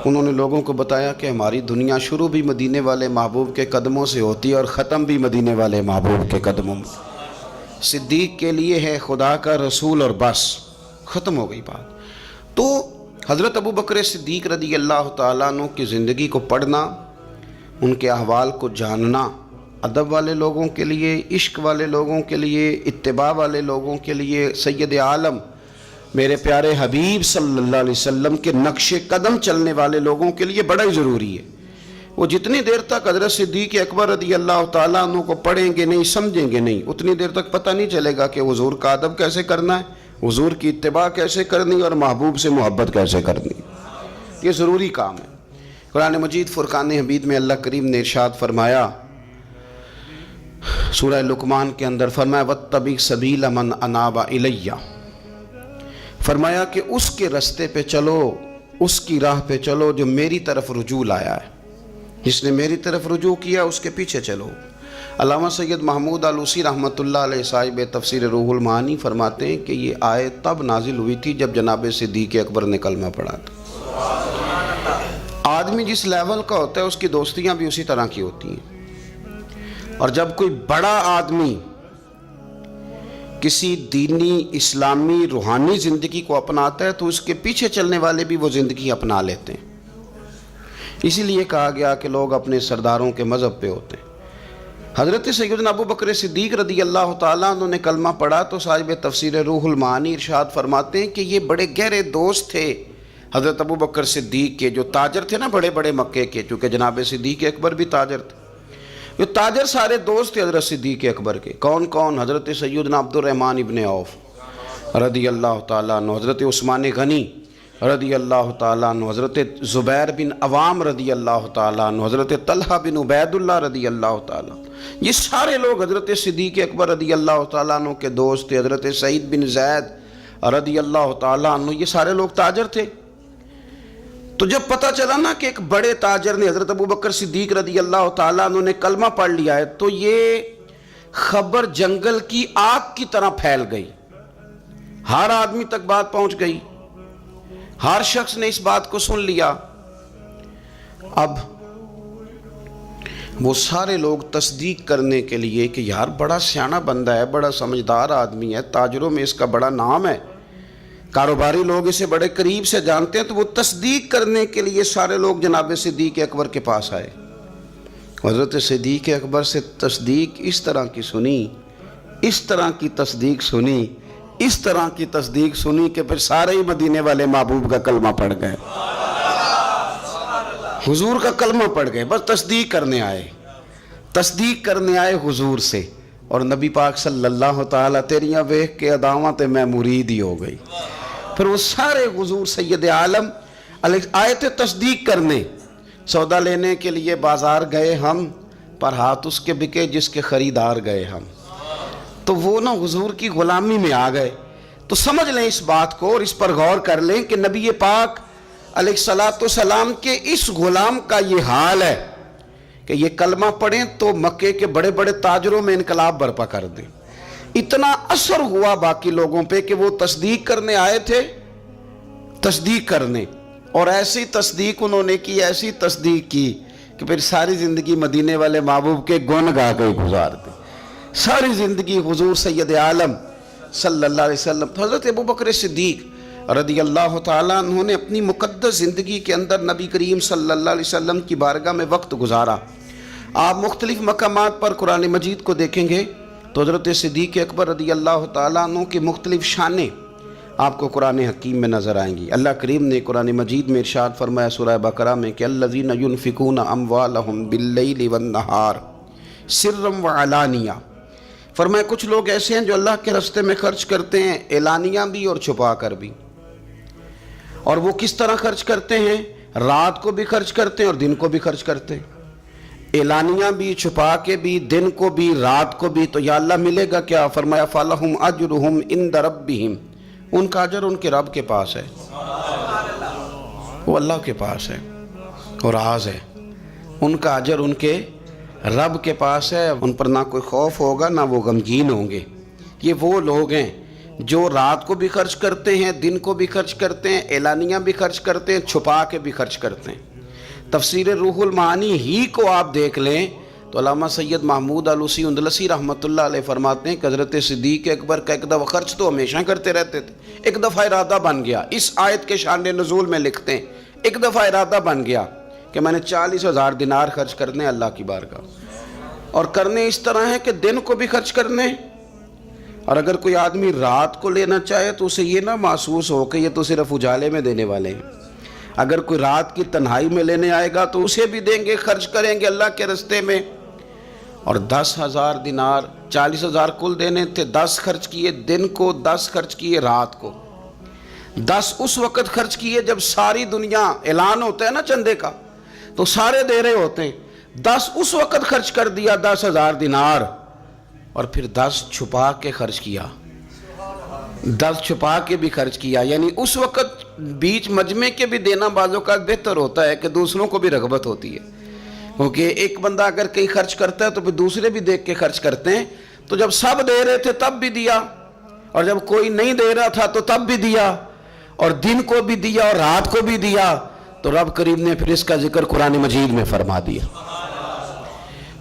انہوں نے لوگوں کو بتایا کہ ہماری دنیا شروع بھی مدینے والے محبوب کے قدموں سے ہوتی ہے اور ختم بھی مدینے والے محبوب کے قدموں میں۔ صدیق کے لیے ہے خدا کا رسول اور بس، ختم ہو گئی بات۔ تو حضرت ابو بکر صدیق رضی اللہ تعالیٰ عنہ کی زندگی کو پڑھنا، ان کے احوال کو جاننا، ادب والے لوگوں کے لیے، عشق والے لوگوں کے لیے، اتباع والے لوگوں کے لیے، سید عالم میرے پیارے حبیب صلی اللہ علیہ وسلم کے نقش قدم چلنے والے لوگوں کے لیے بڑا ہی ضروری ہے۔ وہ جتنی دیر تک حضرت صدیق اکبر رضی اللہ تعالیٰ عنہ کو پڑھیں گے نہیں، سمجھیں گے نہیں، اتنی دیر تک پتہ نہیں چلے گا کہ حضور کا ادب کیسے کرنا ہے، حضور کی اتباع کیسے کرنی اور محبوب سے محبت کیسے کرنی۔ یہ ضروری کام ہے۔ قرآن مجید فرقان حمید میں اللہ کریم نے ارشاد فرمایا، سورہ لقمان کے اندر فرمایا وَاتَّبِعْ سَبِيلَ مَنْ أَنَابَ إِلَيَّ، فرمایا کہ اس کے رستے پہ چلو، اس کی راہ پہ چلو جو میری طرف رجوع لایا ہے، جس نے میری طرف رجوع کیا اس کے پیچھے چلو۔ علامہ سید محمود آلوسی رحمۃ اللہ علیہ صاحب تفسیر روح المعانی فرماتے ہیں کہ یہ آیت تب نازل ہوئی تھی جب جناب صدیق اکبر نے کلمہ پڑھا تھا۔ آدمی جس لیول کا ہوتا ہے اس کی دوستیاں بھی اسی طرح کی ہوتی ہیں، اور جب کوئی بڑا آدمی کسی دینی، اسلامی، روحانی زندگی کو اپناتا ہے تو اس کے پیچھے چلنے والے بھی وہ زندگی اپنا لیتے ہیں۔ اسی لیے کہا گیا کہ لوگ اپنے سرداروں کے مذہب پہ ہوتے ہیں۔ حضرت سیدنا ابو بکر صدیق رضی اللہ تعالیٰ عنہ نے کلمہ پڑھا تو صاحب تفسیر روح المعانی ارشاد فرماتے ہیں کہ یہ بڑے گہرے دوست تھے حضرت ابو بکر صدیق کے، جو تاجر تھے نا بڑے بڑے مکے کے، چونکہ جناب صدیق اکبر بھی تاجر تھے، جو تاجر سارے دوست تھے حضرت صدیق اکبر کے۔ کون کون؟ حضرت سیدنا عبد الرحمن ابن عوف رضی اللہ تعالیٰ عنہ، حضرت عثمان غنی رضی اللہ تعالیٰ عنہ، حضرت زبیر بن عوام رضی اللہ تعالیٰ عنہ، حضرت طلحہ بن عبید اللہ رضی اللہ تعالیٰ عنہ۔ یہ سارے لوگ حضرت صدیق اکبر رضی اللہ تعالیٰ عنہ کے دوست تھے۔ حضرت سعید بن زید رضی اللہ تعالیٰ عنہ، یہ سارے لوگ تاجر تھے۔ تو جب پتہ چلا نا کہ ایک بڑے تاجر نے، حضرت ابو بکر صدیق رضی اللہ تعالیٰ عنہ نے کلمہ پڑھ لیا ہے، تو یہ خبر جنگل کی آگ کی طرح پھیل گئی، ہر آدمی تک بات پہنچ گئی، ہر شخص نے اس بات کو سن لیا۔ اب وہ سارے لوگ تصدیق کرنے کے لیے کہ یار بڑا سیانہ بندہ ہے، بڑا سمجھدار آدمی ہے، تاجروں میں اس کا بڑا نام ہے، کاروباری لوگ اسے بڑے قریب سے جانتے ہیں، تو وہ تصدیق کرنے کے لیے سارے لوگ جناب صدیق اکبر کے پاس آئے۔ حضرت صدیق اکبر سے تصدیق اس طرح کی سنی اس طرح کی تصدیق سنی، اس طرح کی تصدیق سنی کہ پھر سارے ہی مدینے والے محبوب کا کلمہ پڑھ گئے، حضور کا کلمہ پڑھ گئے، بس تصدیق کرنے آئے حضور سے۔ اور نبی پاک صلی اللہ تعالیٰ تیریاں ویکھ کے اداواں تے میں مرید ہی ہو گئی۔ پھر وہ سارے حضور سید عالم آئے تھے تصدیق کرنے۔ سودا لینے کے لیے بازار گئے ہم، پر ہاتھ اس کے بکے جس کے خریدار گئے ہم۔ تو وہ نا حضور کی غلامی میں آ گئے۔ تو سمجھ لیں اس بات کو اور اس پر غور کر لیں کہ نبی پاک علیہ الصلاۃ والسلام کے اس غلام کا یہ حال ہے کہ یہ کلمہ پڑھیں تو مکے کے بڑے بڑے تاجروں میں انقلاب برپا کر دیں۔ اتنا اثر ہوا باقی لوگوں پہ کہ وہ تصدیق کرنے آئے تھے، تصدیق کرنے، اور ایسی تصدیق انہوں نے کی، ایسی تصدیق کی کہ پھر ساری زندگی مدینے والے محبوب کے گن گا کے گزار دی۔ ساری زندگی حضور سید عالم صلی اللہ علیہ وسلم۔ حضرت ابوبکر صدیق رضی اللہ تعالیٰ عنہ نے اپنی مقدس زندگی کے اندر نبی کریم صلی اللہ علیہ وسلم کی بارگاہ میں وقت گزارا۔ آپ مختلف مقامات پر قرآن مجید کو دیکھیں گے تو حضرت صدیق اکبر رضی اللہ تعالیٰ عنہ کی مختلف شانیں آپ کو قرآن حکیم میں نظر آئیں گی۔ اللہ کریم نے قرآن مجید میں ارشاد فرمایا سورہ بقرہ میں کہ الذین ينفقون اموالهم باللیل والنہار سرا وعلانیہ، فرمایا کچھ لوگ ایسے ہیں جو اللہ کے راستے میں خرچ کرتے ہیں، اعلانیہ بھی اور چھپا کر بھی۔ اور وہ کس طرح خرچ کرتے ہیں؟ رات کو بھی خرچ کرتے ہیں اور دن کو بھی خرچ کرتے ہیں، اعلانیہ بھی، چھپا کے بھی، دن کو بھی، رات کو بھی۔ تو یا اللہ ملے گا کیا؟ فرمایا فَلَهُمْ أَجْرُهُمْ عِنْدَ رَبِّهِمْ، ان کا اجر ان کے رب کے پاس ہے، وہ اللہ کے پاس ہے اور راز ہے، ان کا اجر ان کے رب کے پاس ہے، ان پر نہ کوئی خوف ہوگا نہ وہ غمگین ہوں گے۔ یہ وہ لوگ ہیں جو رات کو بھی خرچ کرتے ہیں، دن کو بھی خرچ کرتے ہیں، اعلانیہ بھی خرچ کرتے ہیں، چھپا کے بھی خرچ کرتے ہیں۔ تفسیر روح المعانی ہی کو آپ دیکھ لیں تو علامہ سید محمود آلوسی اندلسی رحمۃ اللہ علیہ فرماتے ہیں کہ حضرت صدیق اکبر کا ایک دفعہ خرچ تو ہمیشہ کرتے رہتے تھے، ایک دفعہ ارادہ بن گیا، اس آیت کے شان نزول میں لکھتے ہیں ایک دفعہ ارادہ بن گیا کہ میں نے 40,000 دینار خرچ کرنے اللہ کی بارگاہ، اور کرنے اس طرح ہے کہ دن کو بھی خرچ کرنے، اور اگر کوئی آدمی رات کو لینا چاہے تو اسے یہ نہ محسوس ہو کہ یہ تو صرف اجالے میں دینے والے ہیں، اگر کوئی رات کی تنہائی میں لینے آئے گا تو اسے بھی دیں گے، خرچ کریں گے اللہ کے راستے میں۔ اور 10,000 دینار، 40,000 کل دینے تھے، 10 خرچ کیے دن کو، 10 خرچ کیے رات کو، 10 اس وقت خرچ کیے جب ساری دنیا اعلان ہوتا ہے نا چندے کا تو سارے دے رہے ہوتے ہیں، 10 اس وقت خرچ کر دیا 10,000 دینار، اور پھر 10 چھپا کے خرچ کیا، 10 چھپا کے بھی خرچ کیا، یعنی اس وقت بیچ مجمع کے بھی دینا بعضوں کا بہتر ہوتا ہے کہ دوسروں کو بھی رغبت ہوتی ہے، کیونکہ ایک بندہ اگر کہیں خرچ کرتا ہے تو پھر دوسرے بھی دیکھ کے خرچ کرتے ہیں، تو جب سب دے رہے تھے تب بھی دیا، اور جب کوئی نہیں دے رہا تھا تو تب بھی دیا، اور دن کو بھی دیا اور رات کو بھی دیا، تو رب کریم نے پھر اس کا ذکر قرآن مجید میں فرما دیا۔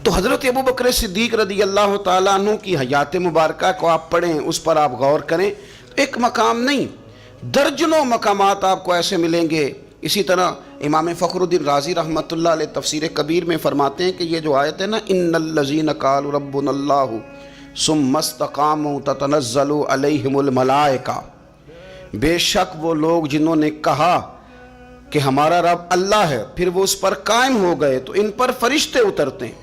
تو حضرت ابوبکر صدیق رضی اللہ تعالیٰ عنہ کی حیات مبارکہ کو آپ پڑھیں، اس پر آپ غور کریں، ایک مقام نہیں درجنوں مقامات آپ کو ایسے ملیں گے۔ اسی طرح امام فخر الدین رازی رحمۃ اللہ علیہ تفسیر کبیر میں فرماتے ہیں کہ یہ جو آیت ہے نا ان الذین قالوا ربنا اللہ ثم استقاموا تتنزل علیہم الملائکہ، بے شک وہ لوگ جنہوں نے کہا کہ ہمارا رب اللہ ہے پھر وہ اس پر قائم ہو گئے تو ان پر فرشتے اترتے ہیں،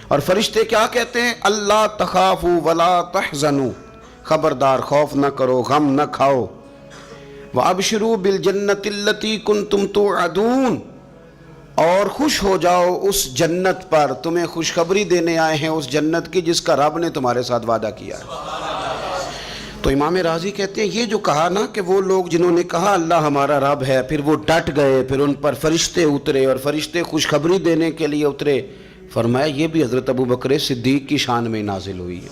اور فرشتے کیا کہتے ہیں؟ اللہ تخافوا ولا تحزنوا، خبردار خوف نہ کرو، غم نہ کھاؤ، وَأَبْشِرُوا بِالْجَنَّةِ الَّتِي كُنْتُمْ تُوعَدُونَ، اور خوش ہو جاؤ اس جنت پر، تمہیں خوشخبری دینے آئے ہیں اس جنت کی جس کا رب نے تمہارے ساتھ وعدہ کیا ہے۔ تو امام راضی کہتے ہیں یہ جو کہا نا کہ وہ لوگ جنہوں نے کہا اللہ ہمارا رب ہے پھر وہ ڈٹ گئے، پھر ان پر فرشتے اترے اور فرشتے خوشخبری دینے کے لیے اترے، فرمایا یہ بھی حضرت ابوبکر صدیق کی شان میں نازل ہوئی ہے۔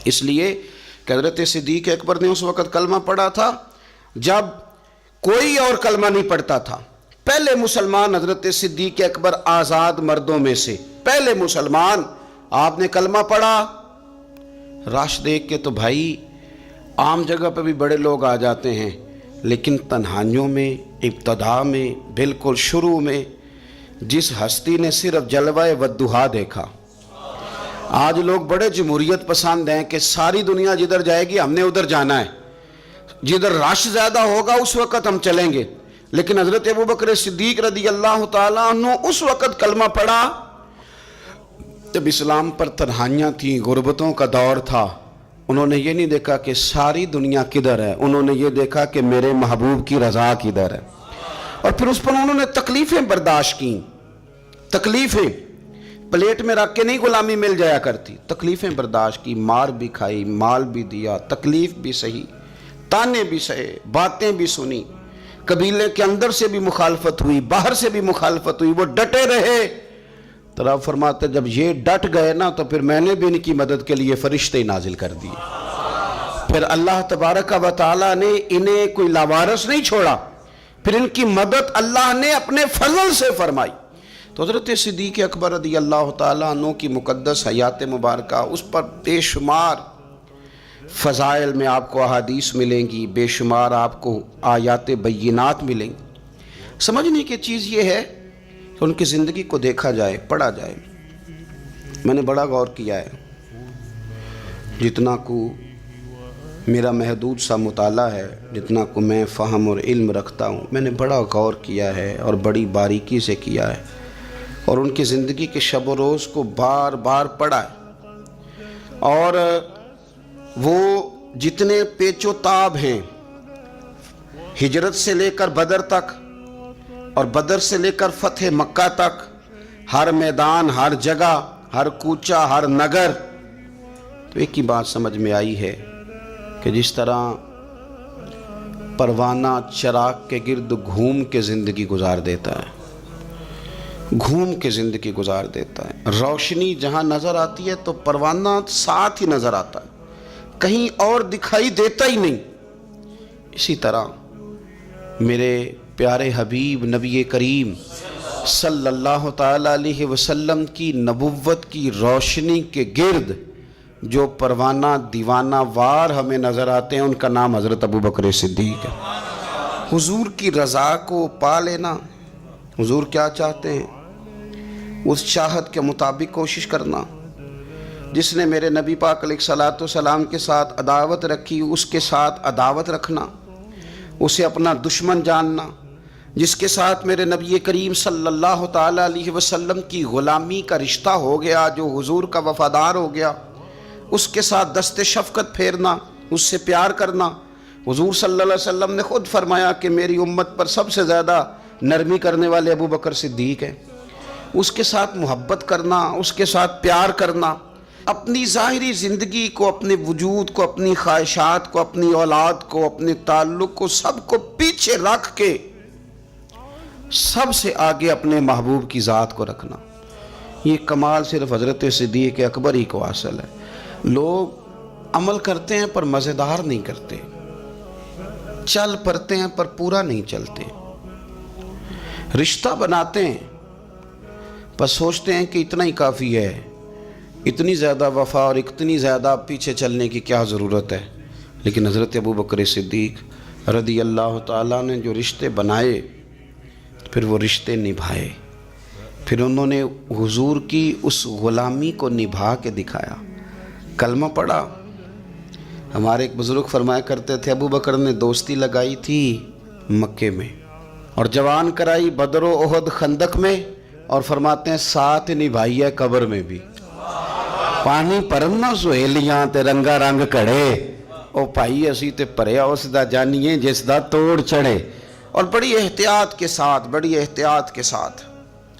اس لیے کہ حضرت صدیق اکبر نے اس وقت کلمہ پڑھا تھا جب کوئی اور کلمہ نہیں پڑھتا تھا، پہلے مسلمان حضرت صدیق اکبر آزاد مردوں میں سے پہلے مسلمان، آپ نے کلمہ پڑھا، رش دیکھ کے تو بھائی عام جگہ پہ بھی بڑے لوگ آ جاتے ہیں، لیکن تنہائیوں میں ابتدا میں بالکل شروع میں جس ہستی نے صرف جلوہ والضحیٰ دیکھا، آج لوگ بڑے جمہوریت پسند ہیں کہ ساری دنیا جدھر جائے گی ہم نے ادھر جانا ہے، جدھر رش زیادہ ہوگا اس وقت ہم چلیں گے. لیکن حضرت ابوبکر صدیق رضی اللہ تعالیٰ عنہ اس وقت کلمہ پڑھا جب اسلام پر تنہائیاں تھیں، غربتوں کا دور تھا. انہوں نے یہ نہیں دیکھا کہ ساری دنیا کدھر ہے، انہوں نے یہ دیکھا کہ میرے محبوب کی رضا کدھر ہے. اور پھر اس پر انہوں نے تکلیفیں برداشت کیں. تکلیفیں پلیٹ میں رکھ کے نہیں غلامی مل جایا کرتی، تکلیفیں برداشت کی، مار بھی کھائی، مال بھی دیا، تکلیف بھی سہی، تانے بھی سہے، باتیں بھی سنی. قبیلے کے اندر سے بھی مخالفت ہوئی، باہر سے بھی مخالفت ہوئی، وہ ڈٹے رہے. تو آپ فرماتے جب یہ ڈٹ گئے نا تو پھر میں نے بھی ان کی مدد کے لیے فرشتے نازل کر دیے. پھر اللہ تبارک و تعالیٰ نے انہیں کوئی لاوارث نہیں چھوڑا، پھر ان کی مدد اللہ نے اپنے فضل سے فرمائی. تو حضرت صدیق اکبر رضی اللہ تعالیٰ عنہ کی مقدس حیات مبارکہ، اس پر بے شمار فضائل میں آپ کو احادیث ملیں گی، بے شمار آپ کو آیات بینات ملیں گی. سمجھنے کی چیز یہ ہے کہ ان کی زندگی کو دیکھا جائے، پڑھا جائے. میں نے بڑا غور کیا ہے، جتنا کو میرا محدود سا مطالعہ ہے، جتنا کو میں فہم اور علم رکھتا ہوں، میں نے بڑا غور کیا ہے اور بڑی باریکی سے کیا ہے، اور ان کی زندگی کے شب و روز کو بار بار پڑھا ہے. اور وہ جتنے پیچ و تاب ہیں، ہجرت سے لے کر بدر تک اور بدر سے لے کر فتح مکہ تک، ہر میدان، ہر جگہ، ہر کوچہ، ہر نگر، تو ایک ہی بات سمجھ میں آئی ہے کہ جس طرح پروانہ چراغ کے گرد گھوم کے زندگی گزار دیتا ہے، گھوم کے زندگی گزار دیتا ہے. روشنی جہاں نظر آتی ہے تو پروانہ ساتھ ہی نظر آتا ہے، کہیں اور دکھائی دیتا ہی نہیں. اسی طرح میرے پیارے حبیب نبی کریم صلی اللہ تعالیٰ علیہ وسلم کی نبوت کی روشنی کے گرد جو پروانہ دیوانہ وار ہمیں نظر آتے ہیں، ان کا نام حضرت ابوبکر صدیق ہے. حضور کی رضا کو پا لینا. حضور کیا چاہتے ہیں، اس چاہت کے مطابق کوشش کرنا. جس نے میرے نبی پاک علیہ الصلوۃ والسلام کے ساتھ عداوت رکھی، اس کے ساتھ عداوت رکھنا، اسے اپنا دشمن جاننا. جس کے ساتھ میرے نبی کریم صلی اللہ تعالیٰ علیہ وسلم کی غلامی کا رشتہ ہو گیا، جو حضور کا وفادار ہو گیا، اس کے ساتھ دست شفقت پھیرنا، اس سے پیار کرنا. حضور صلی اللہ علیہ وسلم نے خود فرمایا کہ میری امت پر سب سے زیادہ نرمی کرنے والے ابوبکر صدیق ہیں. اس کے ساتھ محبت کرنا، اس کے ساتھ پیار کرنا. اپنی ظاہری زندگی کو، اپنے وجود کو، اپنی خواہشات کو، اپنی اولاد کو، اپنے تعلق کو، سب کو پیچھے رکھ کے سب سے آگے اپنے محبوب کی ذات کو رکھنا. یہ کمال صرف حضرت صدیق اکبر ہی کو حاصل ہے. لوگ عمل کرتے ہیں پر مزیدار نہیں کرتے، چل پڑتے ہیں پر پورا نہیں چلتے، رشتہ بناتے ہیں پر سوچتے ہیں کہ اتنا ہی کافی ہے، اتنی زیادہ وفا اور اتنی زیادہ پیچھے چلنے کی کیا ضرورت ہے. لیکن حضرت ابوبکر صدیق رضی اللہ تعالیٰ نے جو رشتے بنائے، پھر وہ رشتے نبھائے، پھر انہوں نے حضور کی اس غلامی کو نبھا کے دکھایا. کلمہ پڑھا. ہمارے ایک بزرگ فرمایا کرتے تھے ابوبکر نے دوستی لگائی تھی مکے میں اور جوان کرائی بدر و احد خندق میں، اور فرماتے ہیں ساتھ نبھائی ہے قبر میں بھی. پانی پرنا سہیلیاں تے رنگا رنگ کڑے، او بھائی اسی تے پریا اس دا جانیے جس دا توڑ چڑھے. اور بڑی احتیاط کے ساتھ، بڑی احتیاط کے ساتھ،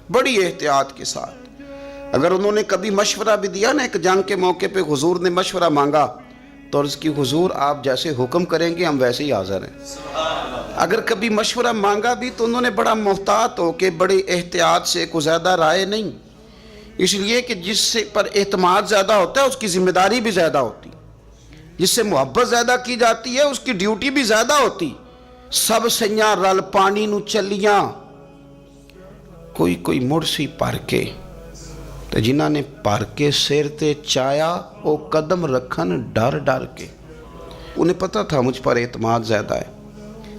بڑی احتیاط کے ساتھ. اگر انہوں نے کبھی مشورہ بھی دیا نا، ایک جنگ کے موقع پہ حضور نے مشورہ مانگا تو عرض کی حضور آپ جیسے حکم کریں گے ہم ویسے ہی حاضر ہیں. اگر کبھی مشورہ مانگا بھی تو انہوں نے بڑا محتاط ہو کے بڑی احتیاط سے، کوئی زیادہ رائے نہیں، اس لیے کہ جس سے پر اعتماد زیادہ ہوتا ہے اس کی ذمہ داری بھی زیادہ ہوتی، جس سے محبت زیادہ کی جاتی ہے اس کی ڈیوٹی بھی زیادہ ہوتی. سب سیاں رل پانی نو چلیاں، کوئی مڑ سی پر کے، تو جنہاں نے پر کے سیر تے چایا وہ قدم رکھن ڈر ڈر کے. انہیں پتہ تھا مجھ پر اعتماد زیادہ ہے،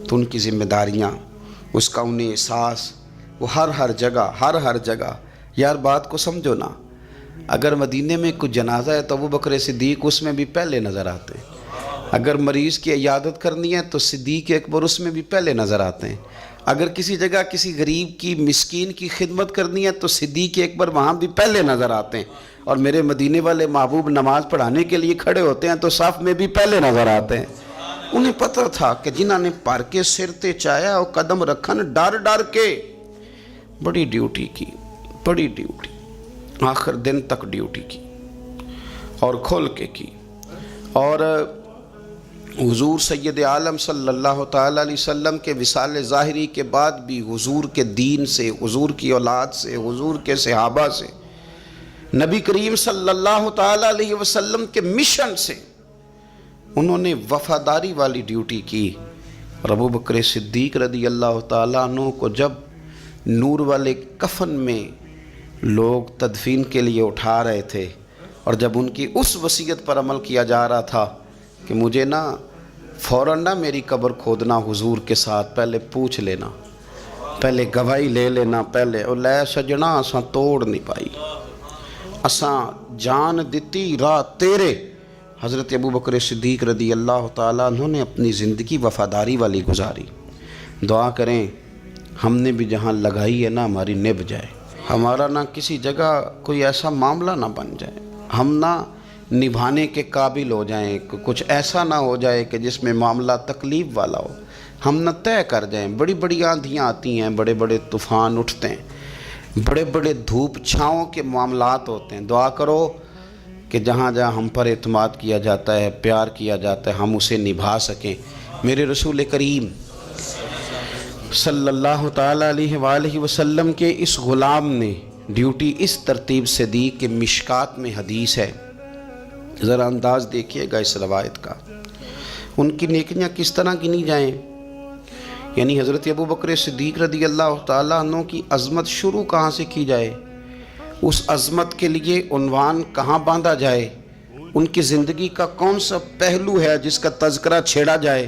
تو ان کی ذمہ داریاں، اس کا انہیں احساس، وہ ہر جگہ یار بات کو سمجھو نا. اگر مدینے میں کچھ جنازہ ہے تو ابو بکر صدیق اس میں بھی پہلے نظر آتے ہیں. اگر مریض کی عیادت کرنی ہے تو صدیق اکبر اس میں بھی پہلے نظر آتے ہیں. اگر کسی جگہ کسی غریب کی مسکین کی خدمت کرنی ہے تو صدیق اکبر وہاں بھی پہلے نظر آتے ہیں. اور میرے مدینے والے محبوب نماز پڑھانے کے لیے کھڑے ہوتے ہیں تو صف میں بھی پہلے نظر آتے ہیں. انہیں پتہ تھا کہ جنہاں نے پر کے سر تے چایا اور قدم رکھن ڈر ڈر کے بڑی ڈیوٹی کی، بڑی ڈیوٹی، آخر دن تک ڈیوٹی کی اور کھول کے کی. اور حضور سید عالم صلی اللہ تعالیٰ علیہ وسلم کے وصال ظاہری کے بعد بھی حضور کے دین سے، حضور کی اولاد سے، حضور کے صحابہ سے، نبی کریم صلی اللہ تعالیٰ علیہ وسلم کے مشن سے انہوں نے وفاداری والی ڈیوٹی کی. اور ابو بکر صدیق رضی اللہ تعالیٰ عنہ کو جب نور والے کفن میں لوگ تدفین کے لیے اٹھا رہے تھے اور جب ان کی اس وصیت پر عمل کیا جا رہا تھا کہ مجھے نا فوراً نہ میری قبر کھودنا حضور کے ساتھ، پہلے پوچھ لینا، پہلے گواہی لے لینا، پہلے او لے سجنا اساں توڑ نہیں پائی، اساں جان دتی راہ تیرے. حضرت ابو بکر صدیق رضی اللہ تعالیٰ انہوں نے اپنی زندگی وفاداری والی گزاری. دعا کریں ہم نے بھی جہاں لگائی ہے نا ہماری نبھ جائے، ہمارا نہ کسی جگہ کوئی ایسا معاملہ نہ بن جائے، ہم نہ نبھانے کے قابل ہو جائیں، کچھ ایسا نہ ہو جائے کہ جس میں معاملہ تکلیف والا ہو، ہم نہ طے کر جائیں. بڑی بڑی آندھیاں آتی ہیں، بڑے بڑے طوفان اٹھتے ہیں، بڑے بڑے دھوپ چھاؤں کے معاملات ہوتے ہیں. دعا کرو کہ جہاں جہاں ہم پر اعتماد کیا جاتا ہے، پیار کیا جاتا ہے، ہم اسے نبھا سکیں. میرے رسول کریم صلی اللہ تعالیٰ علیہ وآلہ وسلم کے اس غلام نے ڈیوٹی اس ترتیب سے دی کہ مشکات میں حدیث ہے، ذرا انداز دیکھیے گا اس روایت کا. ان کی نیکیاں کس طرح گنی جائیں. یعنی حضرت ابو بکر صدیق رضی اللہ تعالیٰ عنہ کی عظمت شروع کہاں سے کی جائے، اس عظمت کے لیے عنوان کہاں باندھا جائے، ان کی زندگی کا کون سا پہلو ہے جس کا تذکرہ چھیڑا جائے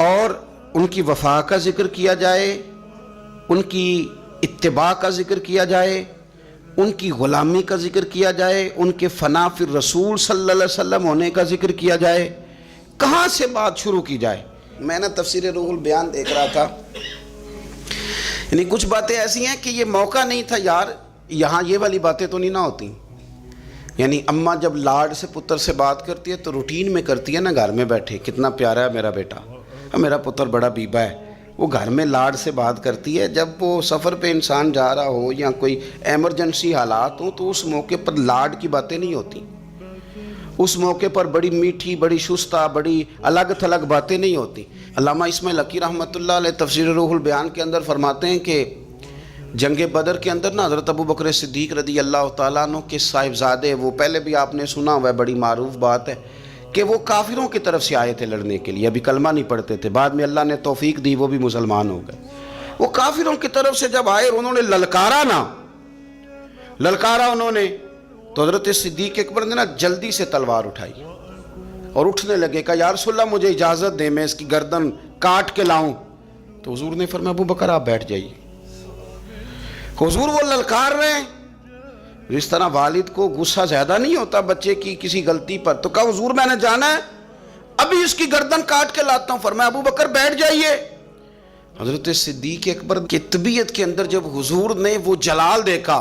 اور ان کی وفا کا ذکر کیا جائے، ان کی اتباع کا ذکر کیا جائے، ان کی غلامی کا ذکر کیا جائے، ان کے فنا فی الرسول صلی اللہ علیہ وسلم ہونے کا ذکر کیا جائے، کہاں سے بات شروع کی جائے. میں نے تفسیر روح البیان دیکھ رہا تھا، یعنی کچھ باتیں ایسی ہیں کہ یہ موقع نہیں تھا یار یہاں یہ والی باتیں تو نہیں نہ ہوتی. یعنی اماں جب لاڈ سے پتر سے بات کرتی ہے تو روٹین میں کرتی ہے نا، گھر میں بیٹھے کتنا پیارا ہے میرا بیٹا، میرا پتر بڑا بیبا ہے، وہ گھر میں لاڈ سے بات کرتی ہے. جب وہ سفر پہ انسان جا رہا ہو یا کوئی ایمرجنسی حالات ہوں تو اس موقع پر لاڈ کی باتیں نہیں ہوتی، اس موقع پر بڑی میٹھی، بڑی شستہ، بڑی الگ تھلگ باتیں نہیں ہوتی. علامہ اسماعیل حقی رحمۃ اللہ علیہ تفسیر روح البیان کے اندر فرماتے ہیں کہ جنگ بدر کے اندر نا حضرت ابو بکر صدیق رضی اللہ تعالیٰ عنہ کے صاحبزادے، وہ پہلے بھی آپ نے سنا ہوا ہے، بڑی معروف بات ہے کہ وہ کافروں کی طرف سے آئے تھے لڑنے کے لیے، ابھی کلمہ نہیں پڑھتے تھے، بعد میں اللہ نے توفیق دی وہ بھی مسلمان ہو گئے. وہ کافروں کی طرف سے جب آئے انہوں نے للکارا انہوں نے تو حضرت صدیق اکبر نے نا جلدی سے تلوار اٹھائی اور اٹھنے لگے، کہا یا رسول اللہ مجھے اجازت دیں میں اس کی گردن کاٹ کے لاؤں. تو حضور نے فرمایا ابو بکر آپ بیٹھ جائیے. حضور وہ للکار رہے ہیں، اس طرح والد کو غصہ زیادہ نہیں ہوتا بچے کی کسی غلطی پر، تو کہا حضور میں نے جانا ہے ابھی اس کی گردن کاٹ کے لاتا ہوں. فرمایا ابو بکر بیٹھ جائیے. حضرت صدیق اکبر کی طبیعت کے اندر جب حضور نے وہ جلال دیکھا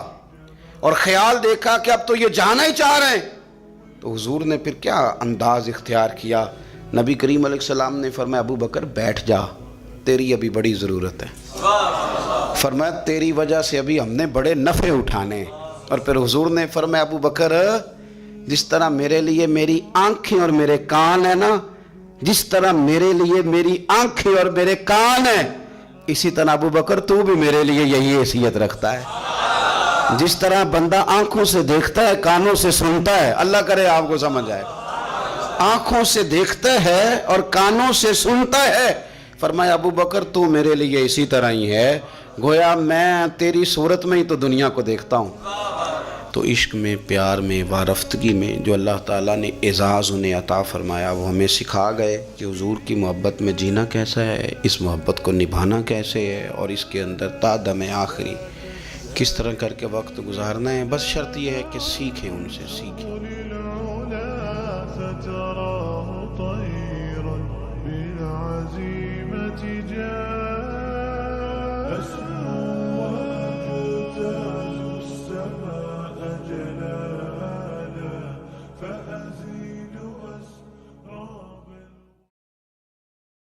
اور خیال دیکھا کہ اب تو یہ جانا ہی چاہ رہے ہیں، تو حضور نے پھر کیا انداز اختیار کیا. نبی کریم علیہ السلام نے فرمایا ابو بکر بیٹھ جا، تیری ابھی بڑی ضرورت ہے. فرمایا تیری وجہ سے ابھی ہم نے بڑے نفع اٹھانے. اور پھر حضور نے فرمایا ابو بکر جس طرح میرے لیے میری آنکھیں اور میرے کان ہیں نا، جس طرح میرے لیے میری آنکھیں اور میرے کان ہیں، اسی طرح ابو بکر تو بھی میرے لیے یہی حیثیت رکھتا ہے. جس طرح بندہ آنکھوں سے دیکھتا ہے کانوں سے سنتا ہے، اللہ کرے آپ کو سمجھ آئے، آنکھوں سے دیکھتا ہے اور کانوں سے سنتا ہے. فرمایا ابو بکر تو میرے لیے اسی طرح ہی ہے، گویا میں تیری صورت میں ہی تو دنیا کو دیکھتا ہوں. تو عشق میں، پیار میں، وارفتگی میں جو اللہ تعالیٰ نے اعزاز انہیں عطا فرمایا وہ ہمیں سکھا گئے کہ حضور کی محبت میں جینا کیسا ہے، اس محبت کو نبھانا کیسے ہے، اور اس کے اندر تا دم آخری کس طرح کر کے وقت گزارنا ہے، بس شرط یہ ہے کہ سیکھیں، ان سے سیکھیں۔ ستراه طيرا بالعزيمة جاء